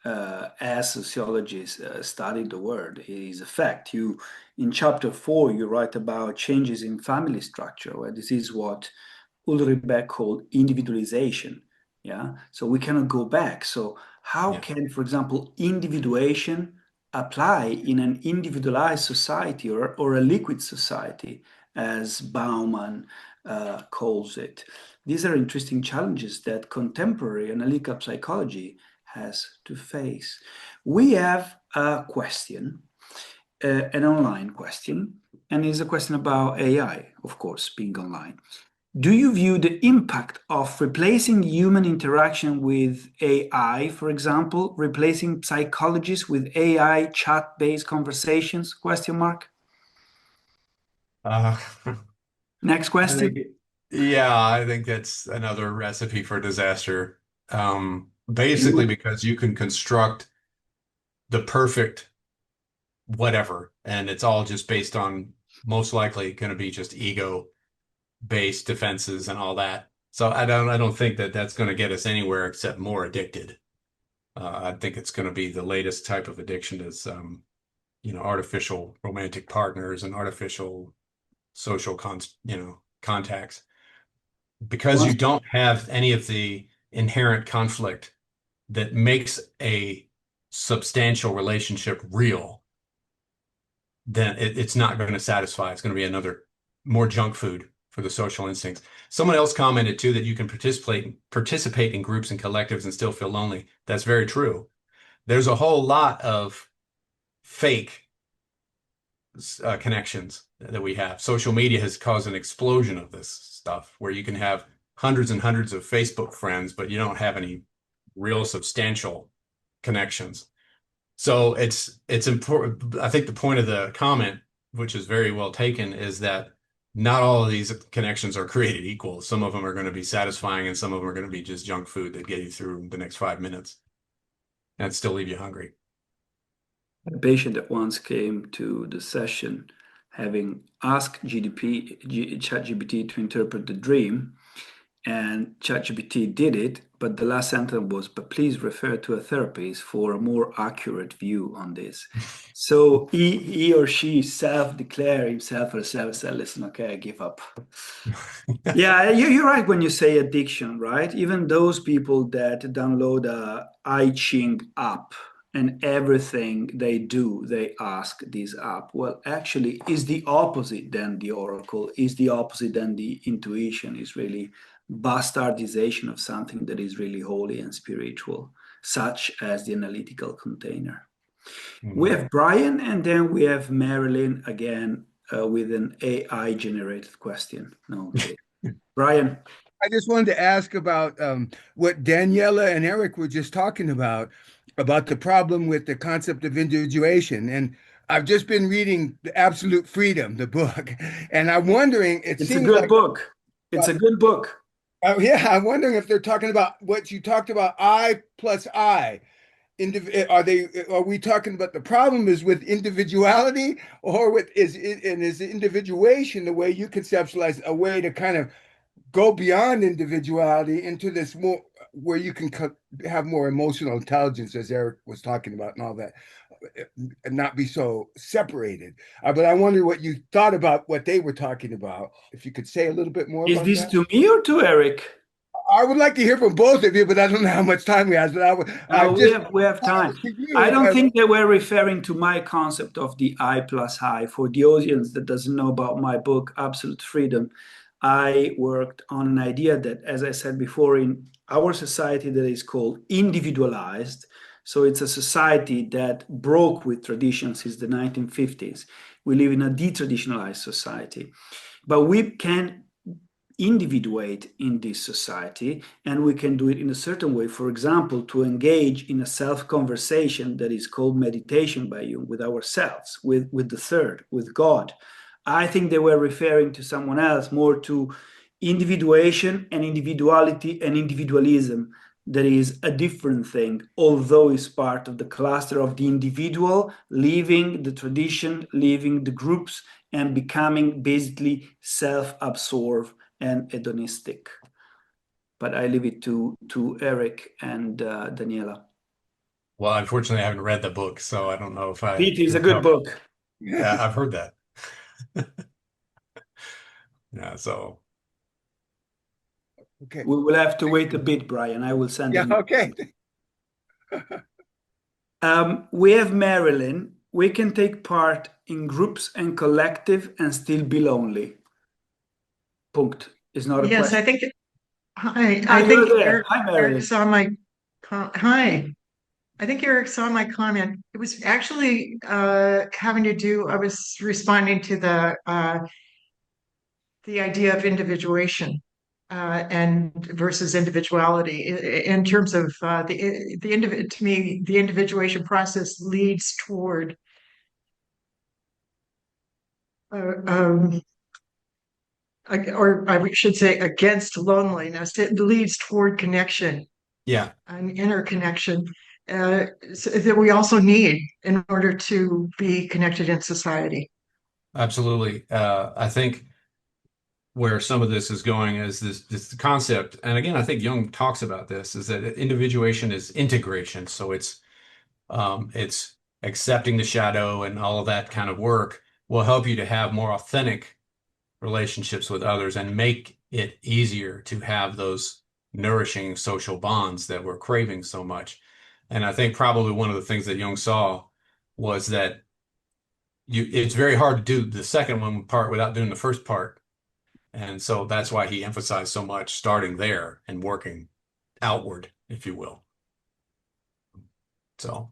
as sociologists study the world, it is a fact. In chapter 4, you write about changes in family structure, where this is what Ulrich Beck called individualization. Yeah, so we cannot go back. So how can, for example, individuation apply in an individualized society or a liquid society, as Bauman calls it? These are interesting challenges that contemporary analytical psychology has to face. We have a question, an online question, and it's a question about AI, of course, being online. Do you view the impact of replacing human interaction with AI, for example, replacing psychologists with AI chat-based conversations? Question mark. Uh, Next question. I think that's another recipe for disaster. Basically, because you can construct the perfect whatever, and it's all just based on most likely going to be just ego-based defenses and all that. So I don't think that that's going to get us anywhere except more addicted. I think it's going to be the latest type of addiction is, artificial romantic partners and artificial social contacts. Because you don't have any of the inherent conflict that makes a substantial relationship real, then it's not going to satisfy. It's going to be another more junk food for the social instincts. Someone else commented too that you can participate in groups and collectives and still feel lonely. That's very true. There's a whole lot of fake connections that we have. Social media has caused an explosion of this stuff where you can have hundreds and hundreds of Facebook friends, but you don't have any real substantial connections. So it's important. I think the point of the comment, which is very well taken, is that not all of these connections are created equal. Some of them are going to be satisfying and some of them are going to be just junk food that get you through the next 5 minutes and still leave you hungry. A patient that once came to the session having asked ChatGPT to interpret the dream, and ChatGPT did it, but the last sentence was, but please refer to a therapist for a more accurate view on this. So he or she self-declared himself or herself, said, listen, okay, I give up. Yeah, you're right when you say addiction, right? Even those people that download a I Ching app and everything they do, they ask this app. Well, actually, is the opposite than the oracle, is the opposite than the intuition, is really bastardization of something that is really holy and spiritual, such as the analytical container. We have Brian, and then we have Marilyn again with an AI generated question. No, okay. Brian. I just wanted to ask about what Daniela and Eric were just talking about the problem with the concept of individuation. And I've just been reading The Absolute Freedom, the book, and I'm wondering, it's a good book. It's a good book. Yeah, I'm wondering if they're talking about what you talked about, I plus I. Are we talking about the problem is with individuality, or is individuation the way you conceptualize a way to kind of go beyond individuality into this more where you can have more emotional intelligence, as Erik was talking about, and all that, and not be so separated. But I wonder what you thought about what they were talking about. If you could say a little bit more Is about this that. to me or to Eric? I would like to hear from both of you, but I don't know how much time we have. But I just we have time. you, I don't think they were referring to my concept of the I plus I. For the audience that doesn't know about my book, Absolute Freedom, I worked on an idea that, as I said before, in our society that is called individualized. So it's a society that broke with tradition since the 1950s. We live in a detraditionalized society. But we can individuate in this society, and we can do it in a certain way. For example, to engage in a self-conversation that is called meditation by Jung, with ourselves, with the third, with God. I think they were referring to someone else, more to individuation and individuality and individualism. That is a different thing, although it's part of the cluster of the individual, leaving the tradition, leaving the groups, and becoming basically self-absorbed and hedonistic. But I leave it to Erik and Daniela. Well, unfortunately, I haven't read the book, so I don't know if I. It is a good book. Yeah, I've heard that. Yeah, so. Okay. We will have to wait a bit, Brian. I will send Yeah. it. Okay. We have Marilyn. We can take part in groups and collective and still be lonely. Punct. Is not a Yes, question. I think. Hi, Ah, I think you're there. Erik, Hi, Marilyn. saw my. Hi, I think Erik saw my comment. It was actually having to do. I was responding to the idea of individuation and versus individuality in terms of to me, the individuation process leads toward or I should say against loneliness. It leads toward connection, Yeah, an interconnection that we also need in order to be connected in society. absolutely. I think where some of this is going is this concept, and again, I think Jung talks about this, is that individuation is integration. So it's accepting the shadow, and all of that kind of work will help you to have more authentic relationships with others and make it easier to have those nourishing social bonds that we're craving so much. And I think probably one of the things that Jung saw was that it's very hard to do the second one part without doing the first part. And so that's why he emphasized so much starting there and working outward, if you will. So,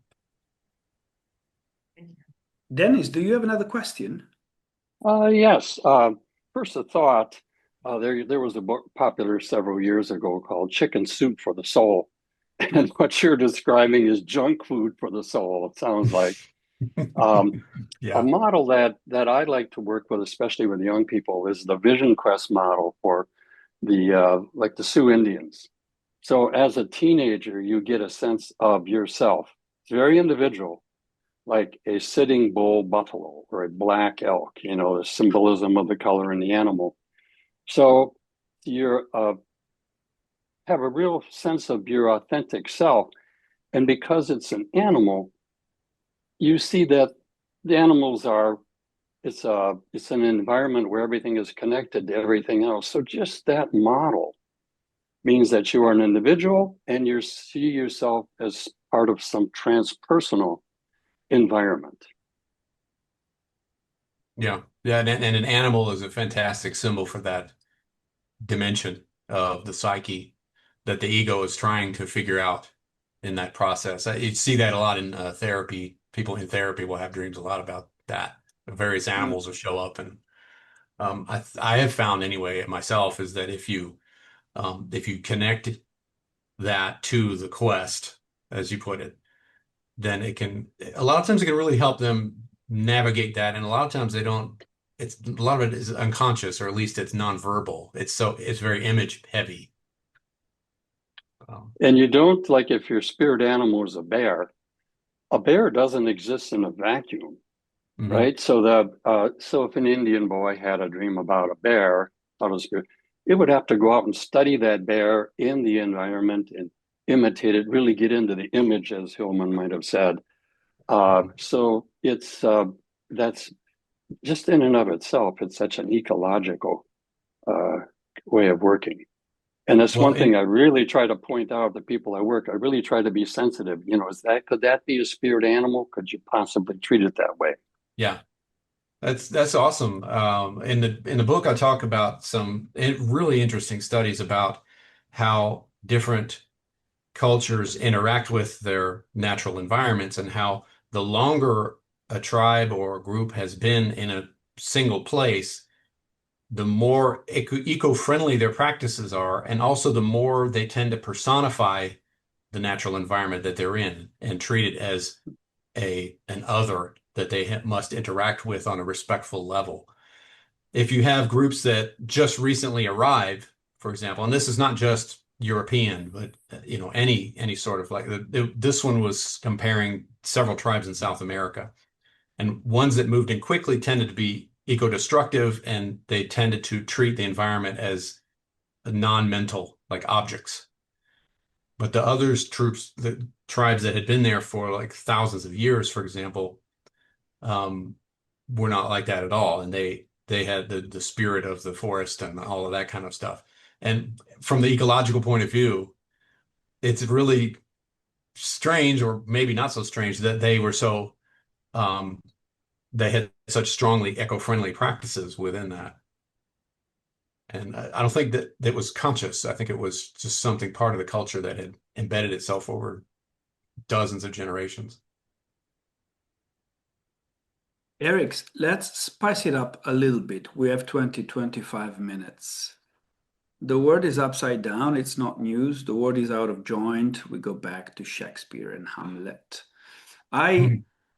Dennis, do you have another question? Yes. First, a thought. There was a book popular several years ago called Chicken Soup for the Soul. And what you're describing is junk food for the soul, it sounds like. A yeah, model that I like to work with, especially with young people, is the Vision Quest model for the like the Sioux Indians. So as a teenager, you get a sense of yourself. It's very individual, like a sitting bull buffalo or a black elk, you know, the symbolism of the color in the animal. So you have a real sense of your authentic self. And because it's an animal, you see that the animals are, it's an environment where everything is connected to everything else. So just that model means that you are an individual and you see yourself as part of some transpersonal environment. yeah. And an animal is a fantastic symbol for that dimension of the psyche that the ego is trying to figure out in that process. You see that a lot in therapy. People in therapy will have dreams a lot about that. Various animals will show up, and I have found anyway myself is that if you connect that to the quest, as you put it, then a lot of times it can really help them navigate that. And a lot of times they don't, a lot of it is unconscious, or at least it's nonverbal. It's very image heavy. And you don't, like, if your spirit animal is a bear doesn't exist in a vacuum, right? So so if an Indian boy had a dream about a bear, out of spirit, it would have to go out and study that bear in the environment and imitate it, really get into the image, as Hillman might have said. So it's that's just in and of itself, it's such an ecological way of working. And that's Well, one thing I really try to point out to people I work. I really try to be sensitive. You know, could that be a spirit animal? Could you possibly treat it that way? yeah, that's awesome. In the book, I talk about some really interesting studies about how different cultures interact with their natural environments and how the longer a tribe or a group has been in a single place, the more eco-friendly their practices are, and also the more they tend to personify the natural environment that they're in and treat it as an other that they must interact with on a respectful level. If you have groups that just recently arrive, for example, and this is not just European, but you know, any sort of like this one was comparing several tribes in South America, and ones that moved in quickly tended to be eco-destructive, and they tended to treat the environment as non-mental, like objects. But the others, the tribes that had been there for like thousands of years, for example, um, were not like that at all, and they had the spirit of the forest and all of that kind of stuff. And from the ecological point of view, it's really strange, or maybe not so strange, that they were so they had such strongly eco-friendly practices within that. And I don't think that it was conscious. I think it was just something part of the culture that had embedded itself over dozens of generations. Erik, let's spice it up a little bit. We have 25 minutes. The word is upside down. It's not news. The word is out of joint. We go back to Shakespeare and Hamlet.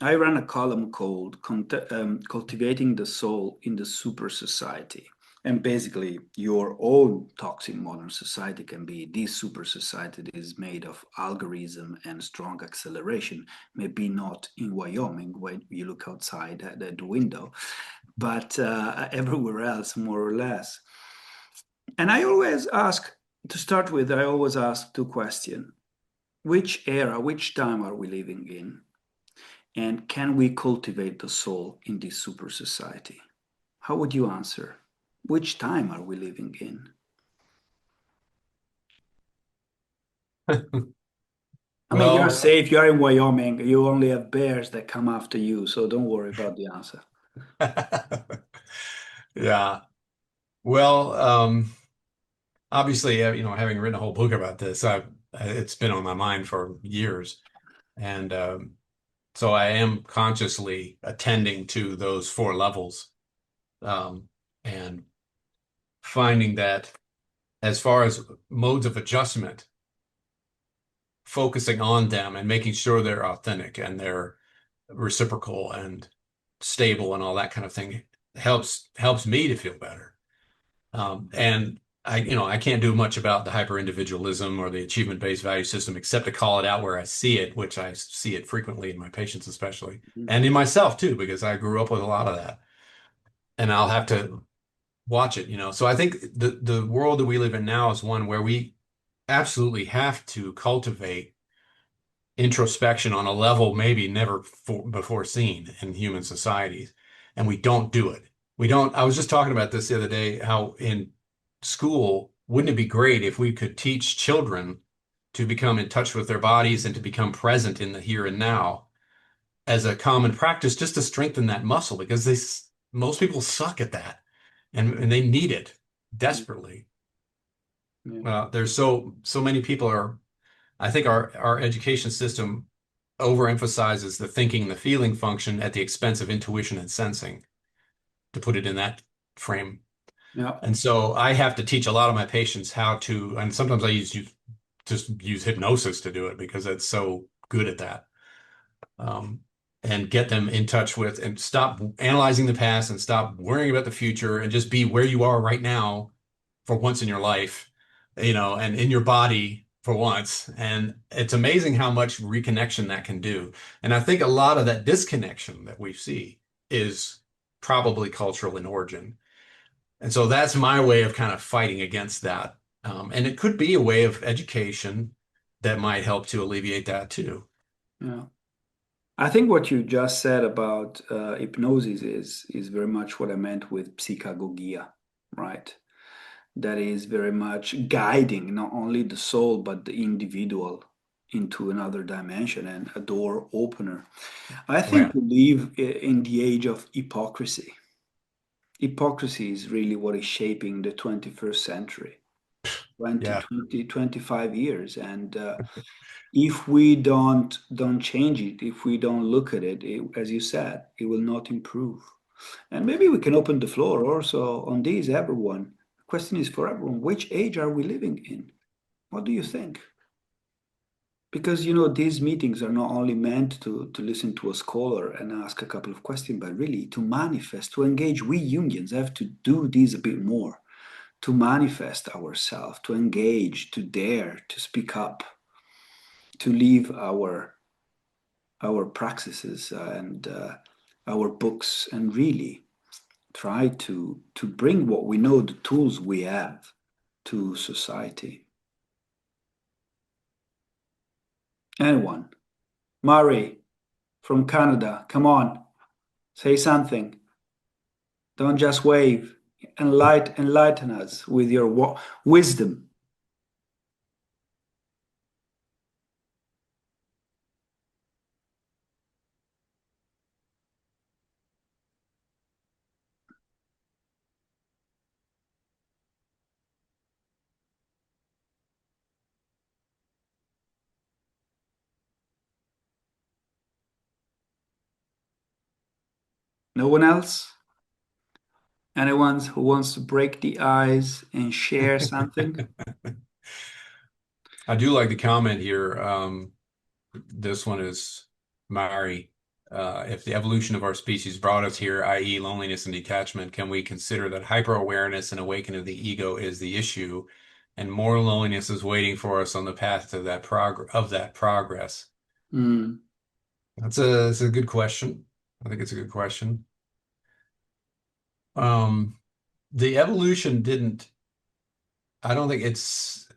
I run a column called Cultivating the Soul in the Super Society. And basically, your own toxic modern society can be this super society that is made of algorithm and strong acceleration. Maybe not in Wyoming when you look outside the window, but everywhere else, more or less. And I always ask, to start with, I always ask two questions. Which era, which time are we living in? And can we cultivate the soul in this super society? How would you answer? Which time are we living in? I mean, you're Well, safe. You're in Wyoming. You only have bears that come after you, so don't worry about the answer. yeah. Well, obviously, you know, having written a whole book about this, it's been on my mind for years, and so I am consciously attending to those four levels, and finding that as far as modes of adjustment, focusing on them and making sure they're authentic and they're reciprocal and stable and all that kind of thing helps me to feel better. And I can't do much about the hyper individualism or the achievement-based value system except to call it out where I see it, which I see it frequently in my patients, especially, and in myself too, because I grew up with a lot of that, and I'll have to watch it, you know. So I think the world that we live in now is one where we absolutely have to cultivate introspection on a level maybe never before seen in human societies, and we don't do it. We don't. I was just talking about this the other day, how in school, wouldn't it be great if we could teach children to become in touch with their bodies and to become present in the here and now as a common practice, just to strengthen that muscle, because most people suck at that, and they need it desperately. Yeah. There's so many people are. I think our education system overemphasizes the thinking, the feeling function at the expense of intuition and sensing, to put it in that frame. Yeah. And so I have to teach a lot of my patients how to, and sometimes I just use hypnosis to do it because it's so good at that. And get them in touch with and stop analyzing the past and stop worrying about the future and just be where you are right now for once in your life, you know, and in your body for once. And it's amazing how much reconnection that can do. And I think a lot of that disconnection that we see is probably cultural in origin. And so that's my way of kind of fighting against that. And it could be a way of education that might help to alleviate that too. Yeah. I think what you just said about hypnosis is very much what I meant with psychagogia, right? That is very much guiding not only the soul but the individual into another dimension and a door opener. I think we live in the age of hypocrisy. Hypocrisy is really what is shaping the 21st century, 20, Yeah. 20, 25 years. And if we don't change it, if we don't look at it, as you said, it will not improve. And maybe we can open the floor also on this, everyone. The question is for everyone, which age are we living in? What do you think? Because, these meetings are not only meant to listen to a scholar and ask a couple of questions, but really to manifest, to engage. We unions have to do this a bit more, to manifest ourselves, to engage, to dare, to speak up, to leave our practices and our books, and really try to bring what we know, the tools we have, to society. Anyone? Mari from Canada, come on, say something. Don't just wave. Enlighten us with your wisdom. No one else? Anyone who wants to break the ice and share something? I do like the comment here. This one is Mari. If the evolution of our species brought us here, i.e., loneliness and detachment, can we consider that hyper-awareness and awakening of the ego is the issue, and more loneliness is waiting for us on the path to that progress? Mm. That's a good question. I think it's a good question. The evolution didn't. I don't think it's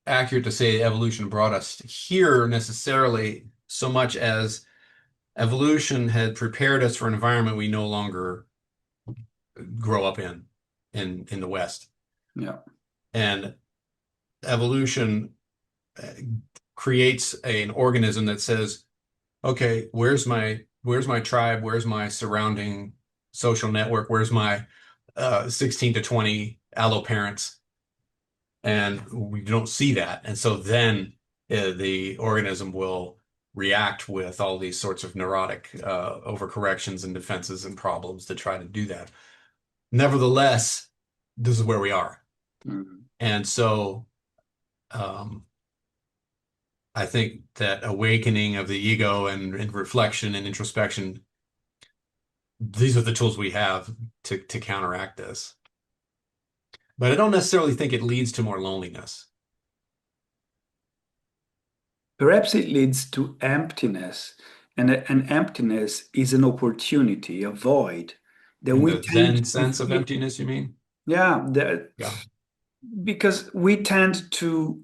accurate to say evolution brought us here necessarily, so much as evolution had prepared us for an environment we no longer grow up in the West. Yeah. And evolution creates an organism that says, okay, where's my tribe? Where's my surrounding social network? Where's my 16 to 20 allo parents? And we don't see that. And so then the organism will react with all these sorts of neurotic overcorrections and defenses and problems to try to do that. Nevertheless, this is where we are. Mm. And so I think that awakening of the ego and reflection and introspection, these are the tools we have to counteract this. But I don't necessarily think it leads to more loneliness. Perhaps it leads to emptiness, and an emptiness is an opportunity, a void that In we the tend Zen to sense of feel. emptiness, you mean? Yeah, Yeah. because we tend to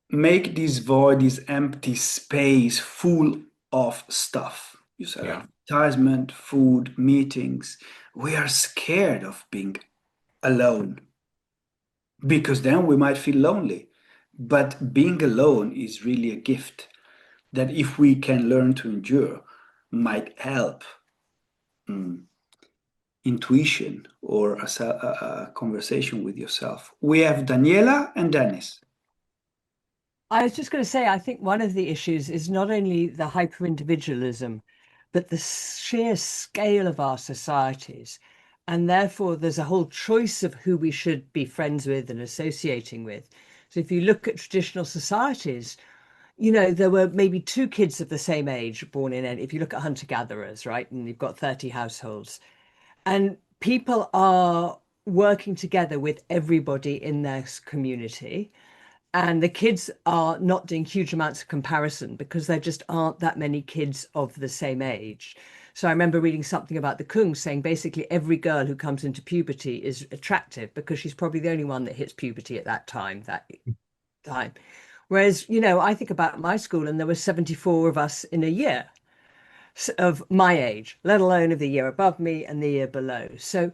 make this void, this empty space, full of stuff. You said Yeah. advertisement, food, meetings. We are scared of being alone because then we might feel lonely. But being alone is really a gift that, if we can learn to endure, might help intuition or a conversation with yourself. We have Daniela and Dennis. I was just going to say, I think one of the issues is not only the hyper-individualism, but the sheer scale of our societies. And therefore, there's a whole choice of who we should be friends with and associating with. So if you look at traditional societies, there were maybe two kids of the same age born in it. If you look at hunter-gatherers, right, and you've got 30 households, and people are working together with everybody in their community. And the kids are not doing huge amounts of comparison because there just aren't that many kids of the same age. So I remember reading something about the Kungs saying basically every girl who comes into puberty is attractive because she's probably the only one that hits puberty at that time. Whereas, I think about my school and there were 74 of us in a year of my age, let alone of the year above me and the year below. So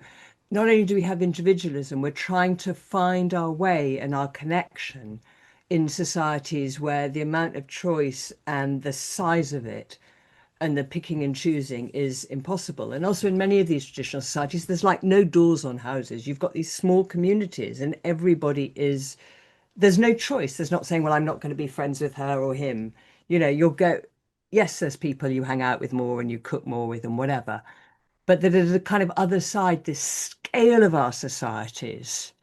not only do we have individualism, we're trying to find our way and our connection in societies where the amount of choice and the size of it and the picking and choosing is impossible. And also in many of these traditional societies, there's like no doors on houses. You've got these small communities and there's no choice. There's not saying, well, I'm not going to be friends with her or him. You'll go, yes, there's people you hang out with more and you cook more with and whatever. But there's a kind of other side, this scale of our societies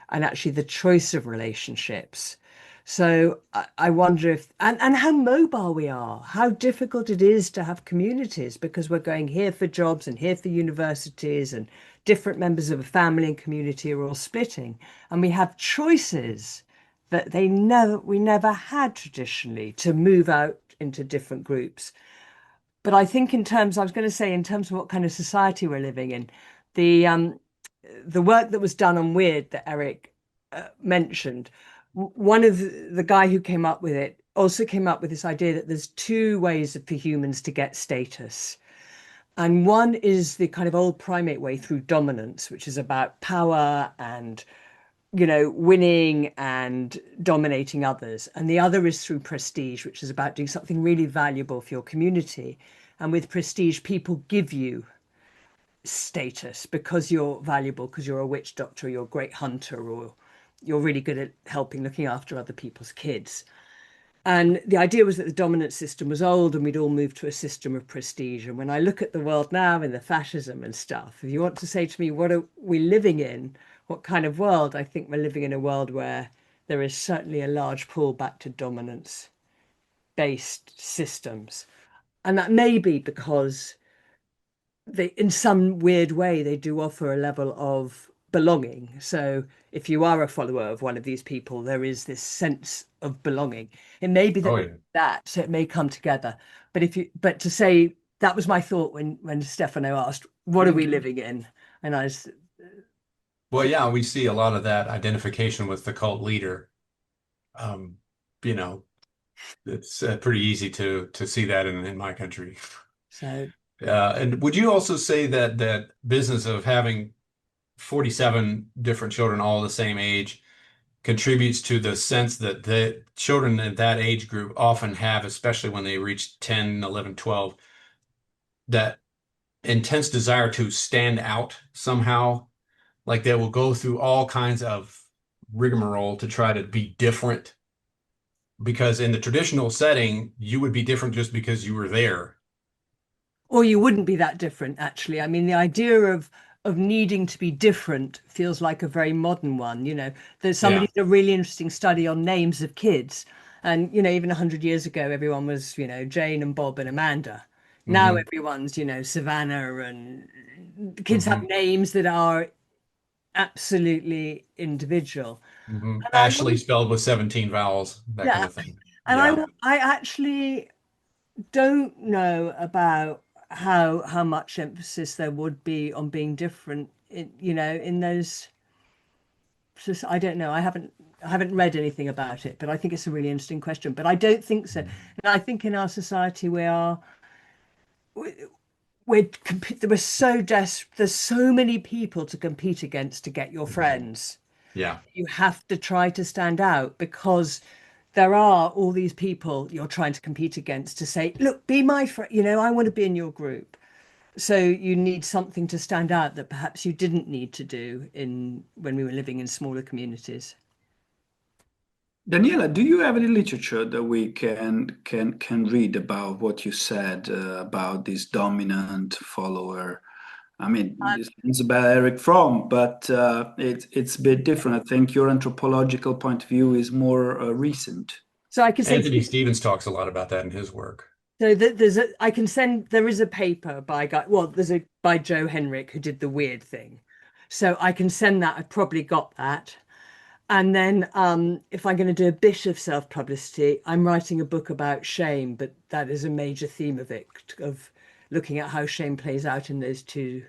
and actually the choice of relationships. So I wonder and how mobile we are, how difficult it is to have communities because we're going here for jobs and here for universities and different members of a family and community are all splitting. And we have choices that we never had traditionally to move out into different groups. But I think I was going to say in terms of what kind of society we're living in, the work that was done on Weird that Erik mentioned, one of the guy who came up with it also came up with this idea that there's two ways for humans to get status. And one is the kind of old primate way through dominance, which is about power and winning and dominating others. And the other is through prestige, which is about doing something really valuable for your community. And with prestige, people give you status because you're valuable, because you're a witch doctor, or you're a great hunter, or you're really good at looking after other people's kids. And the idea was that the dominant system was old and we'd all move to a system of prestige. And when I look at the world now in the fascism and stuff, if you want to say to me, what are we living in? What kind of world? I think we're living in a world where there is certainly a large pull back to dominance-based systems. And that may be because in some weird way, they do offer a level of belonging. So if you are a follower of one of these people, there is this sense of belonging. It may be so it may come together. But to say that was my thought when Stefano asked, what are we living in? And I was, Well, yeah, we see a lot of that identification with the cult leader. Um, you know, it's pretty easy to see that in my country. so And would you also say that business of having 47 different children all the same age contributes to the sense that the children at that age group often have, especially when they reach 10, 11, 12, that intense desire to stand out somehow? Like they will go through all kinds of rigmarole to try to be different. Because in the traditional setting, you would be different just because you were there. or you wouldn't be that different, actually. I mean, the idea of needing to be different feels like a very modern one. There's somebody did a really interesting study on names of kids. And, even 100 years ago, everyone was, Jane and Bob and Amanda. Now everyone's, Savannah, and kids have names that are absolutely individual. Ashley spelled with 17 vowels, that kind of thing. And Yeah. I actually don't know about how much emphasis there would be on being different in those. I don't know. I haven't read anything about it, but I think it's a really interesting question. But I don't think so. And I think in our society we're so desperate. There's so many people to compete against to get your friends. Yeah. You have to try to stand out because there are all these people you're trying to compete against to say, look, be my friend, I want to be in your group. So you need something to stand out that perhaps you didn't need to do when we were living in smaller communities. Daniela, do you have any literature that we can read about what you said about this dominant follower? I mean, it's about Eric Fromm, but it's a bit different. I think your anthropological point of view is more recent. So I can say Anthony Stevens talks a lot about that in his work. so there is a paper by by Joe Henrik who did the weird thing. So I can send that. I've probably got that. And then if I'm going to do a bit of self-publicity, I'm writing a book about shame, but that is a major theme of it, of looking at how shame plays out in those two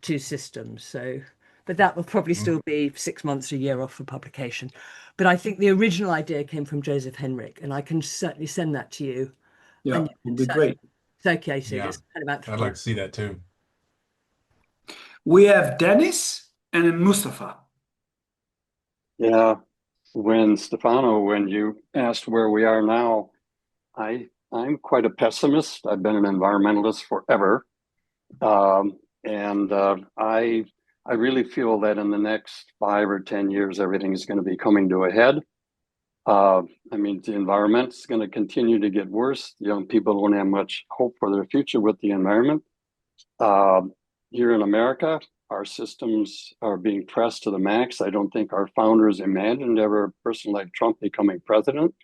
systems. So, but that will probably still be 6 months, a year off for publication. But I think the original idea came from Joseph Henrich, and I can certainly send that to you. Yeah, And would be great. circulate it. Yeah, It's kind of I'd like to see that too. We have Dennis and Mustafa. Yeah, Stefano, when you asked where we are now, I'm quite a pessimist. I've been an environmentalist forever. I really feel that in the next 5 or 10 years, everything is going to be coming to a head. I mean, the environment's going to continue to get worse. Young people don't have much hope for their future with the environment. Here in America, our systems are being pressed to the max. I don't think our founders imagined ever a person like Trump becoming president.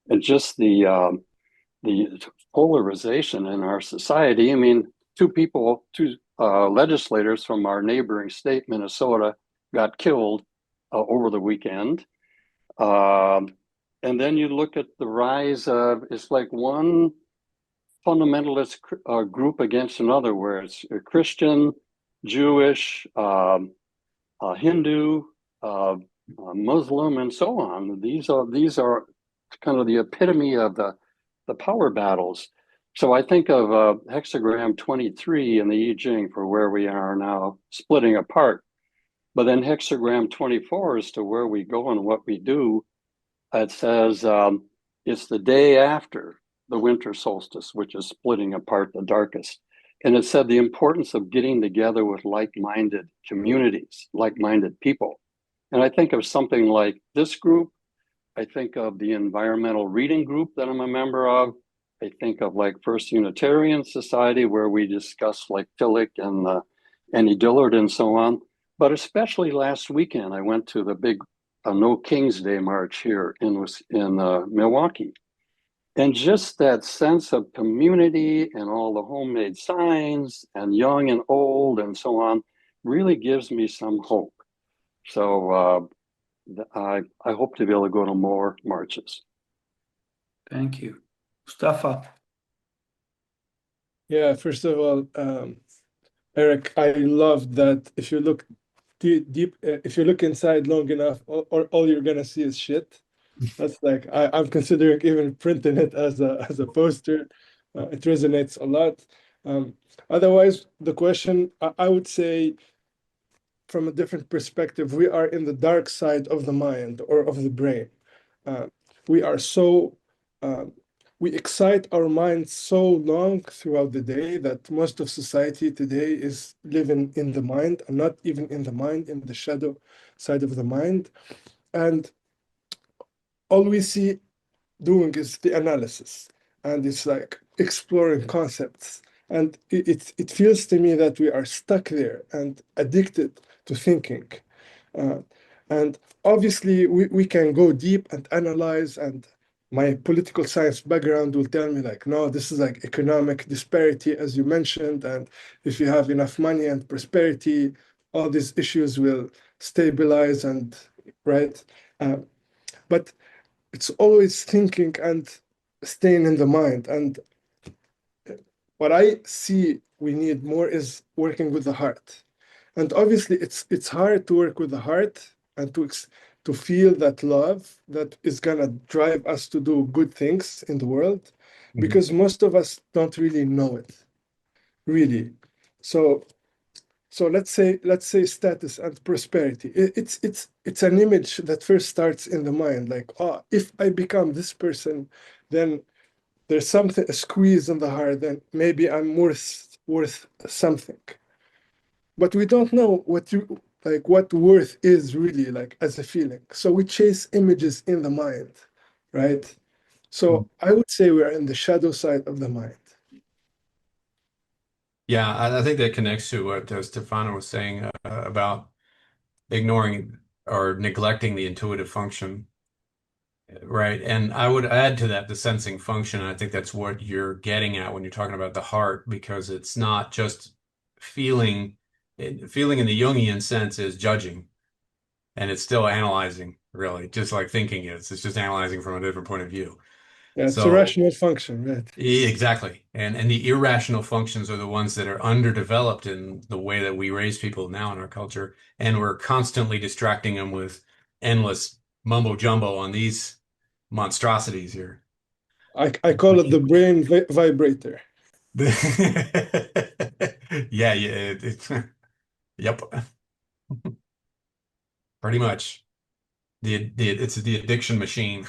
And just the polarization in our society. I mean, two legislators from our neighboring state, Minnesota, got killed over the weekend. And then you look at the rise of, it's like one fundamentalist group against another, where it's Christian, Jewish, Hindu, Muslim, and so on. These are kind of the epitome of the power battles. So I think of hexagram 23 in the I Ching for where we are now, splitting apart. But then hexagram 24 as to where we go and what we do. It says it's the day after the winter solstice, which is splitting apart the darkest. And it said the importance of getting together with like-minded communities, like-minded people. And I think of something like this group. I think of the environmental reading group that I'm a member of. I think of like First Unitarian Society, where we discuss like Tillich and Annie Dillard and so on. But especially last weekend, I went to the big No King's Day march here in Milwaukee. And just that sense of community and all the homemade signs and young and old and so on really gives me some hope. So I hope to be able to go to more marches. Thank you. Mustafa. Yeah, first of all, Erik, I love that if you look deep, if you look inside long enough, all you're gonna see is shit. That's like I'm considering even printing it as a poster. It resonates a lot. Otherwise, the question I would say, from a different perspective, we are in the dark side of the mind or of the brain. We are so we excite our minds so long throughout the day that most of society today is living in the mind, and not even in the mind, in the shadow side of the mind. And all we see doing is the analysis, and it's like exploring concepts. And it feels to me that we are stuck there and addicted to thinking. And obviously, we can go deep and analyze, and my political science background will tell me like, no, this is like economic disparity, as you mentioned, and if you have enough money and prosperity, all these issues will stabilize, and right. But it's always thinking and staying in the mind. And what I see we need more is working with the heart. And obviously, it's hard to work with the heart and to feel that love that is gonna drive us to do good things in the world, because most of us don't really know it, really. So let's say status and prosperity. It's an image that first starts in the mind, like, oh, if I become this person, then there's something, a squeeze in the heart, then maybe I'm worth something. But we don't know what worth is really like as a feeling. So we chase images in the mind, right? So I would say we're in the shadow side of the mind. Yeah, I think that connects to what Stefano was saying about ignoring or neglecting the intuitive function, right? And I would add to that the sensing function. I think that's what you're getting at when you're talking about the heart, because it's not just feeling. Feeling in the Jungian sense is judging, and it's still analyzing, really, just like thinking is. It's just analyzing from a different point of view. Yeah, it's a So rational function, right? exactly. And the irrational functions are the ones that are underdeveloped in the way that we raise people now in our culture. And we're constantly distracting them with endless mumbo jumbo on these monstrosities here. I call it the brain vibrator. Yeah, yep, pretty much. It's the addiction machine.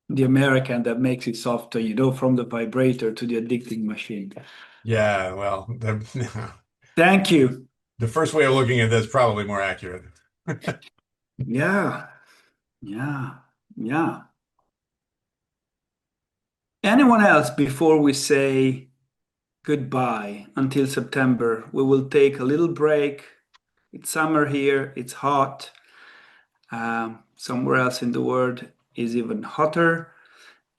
The American that makes it softer, from the vibrator to the addicting machine. Yeah, well, Thank you. the first way of looking at this is probably more accurate. Yeah, yeah, yeah. Anyone else before we say goodbye until September? We will take a little break. It's summer here, it's hot. Somewhere else in the world is even hotter.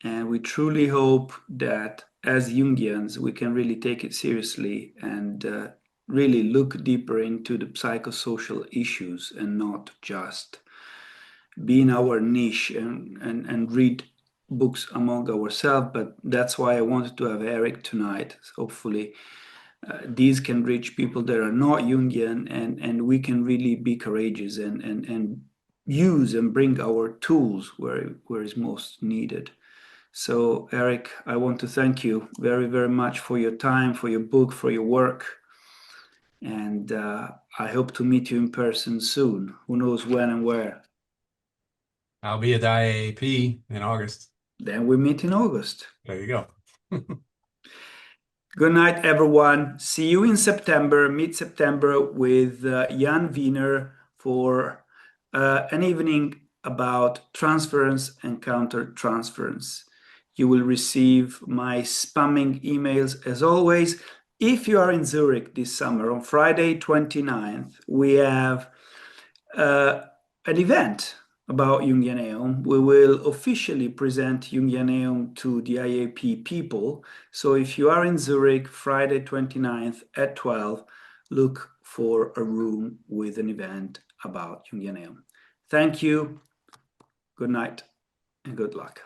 And we truly hope that as Jungians, we can really take it seriously and really look deeper into the psychosocial issues and not just be in our niche and read books among ourselves. But that's why I wanted to have Erik tonight. Hopefully, these can reach people that are not Jungian, and we can really be courageous and use and bring our tools where is most needed. So, Erik, I want to thank you very, very much for your time, for your book, for your work. And I hope to meet you in person soon. Who knows when and where? I'll be at the IAAP in August. Then we meet in August. There you go. Good night, everyone. See you in September, mid-September, with Jan Wiener for an evening about transference and counter-transference. You will receive my spamming emails as always. If you are in Zurich this summer, on Friday 29th, we have an event about Jungianeum. We will officially present Jungianeum to the IAP people. So if you are in Zurich, Friday 29th at 12, look for a room with an event about Jungianeum. Thank you. Good night and good luck.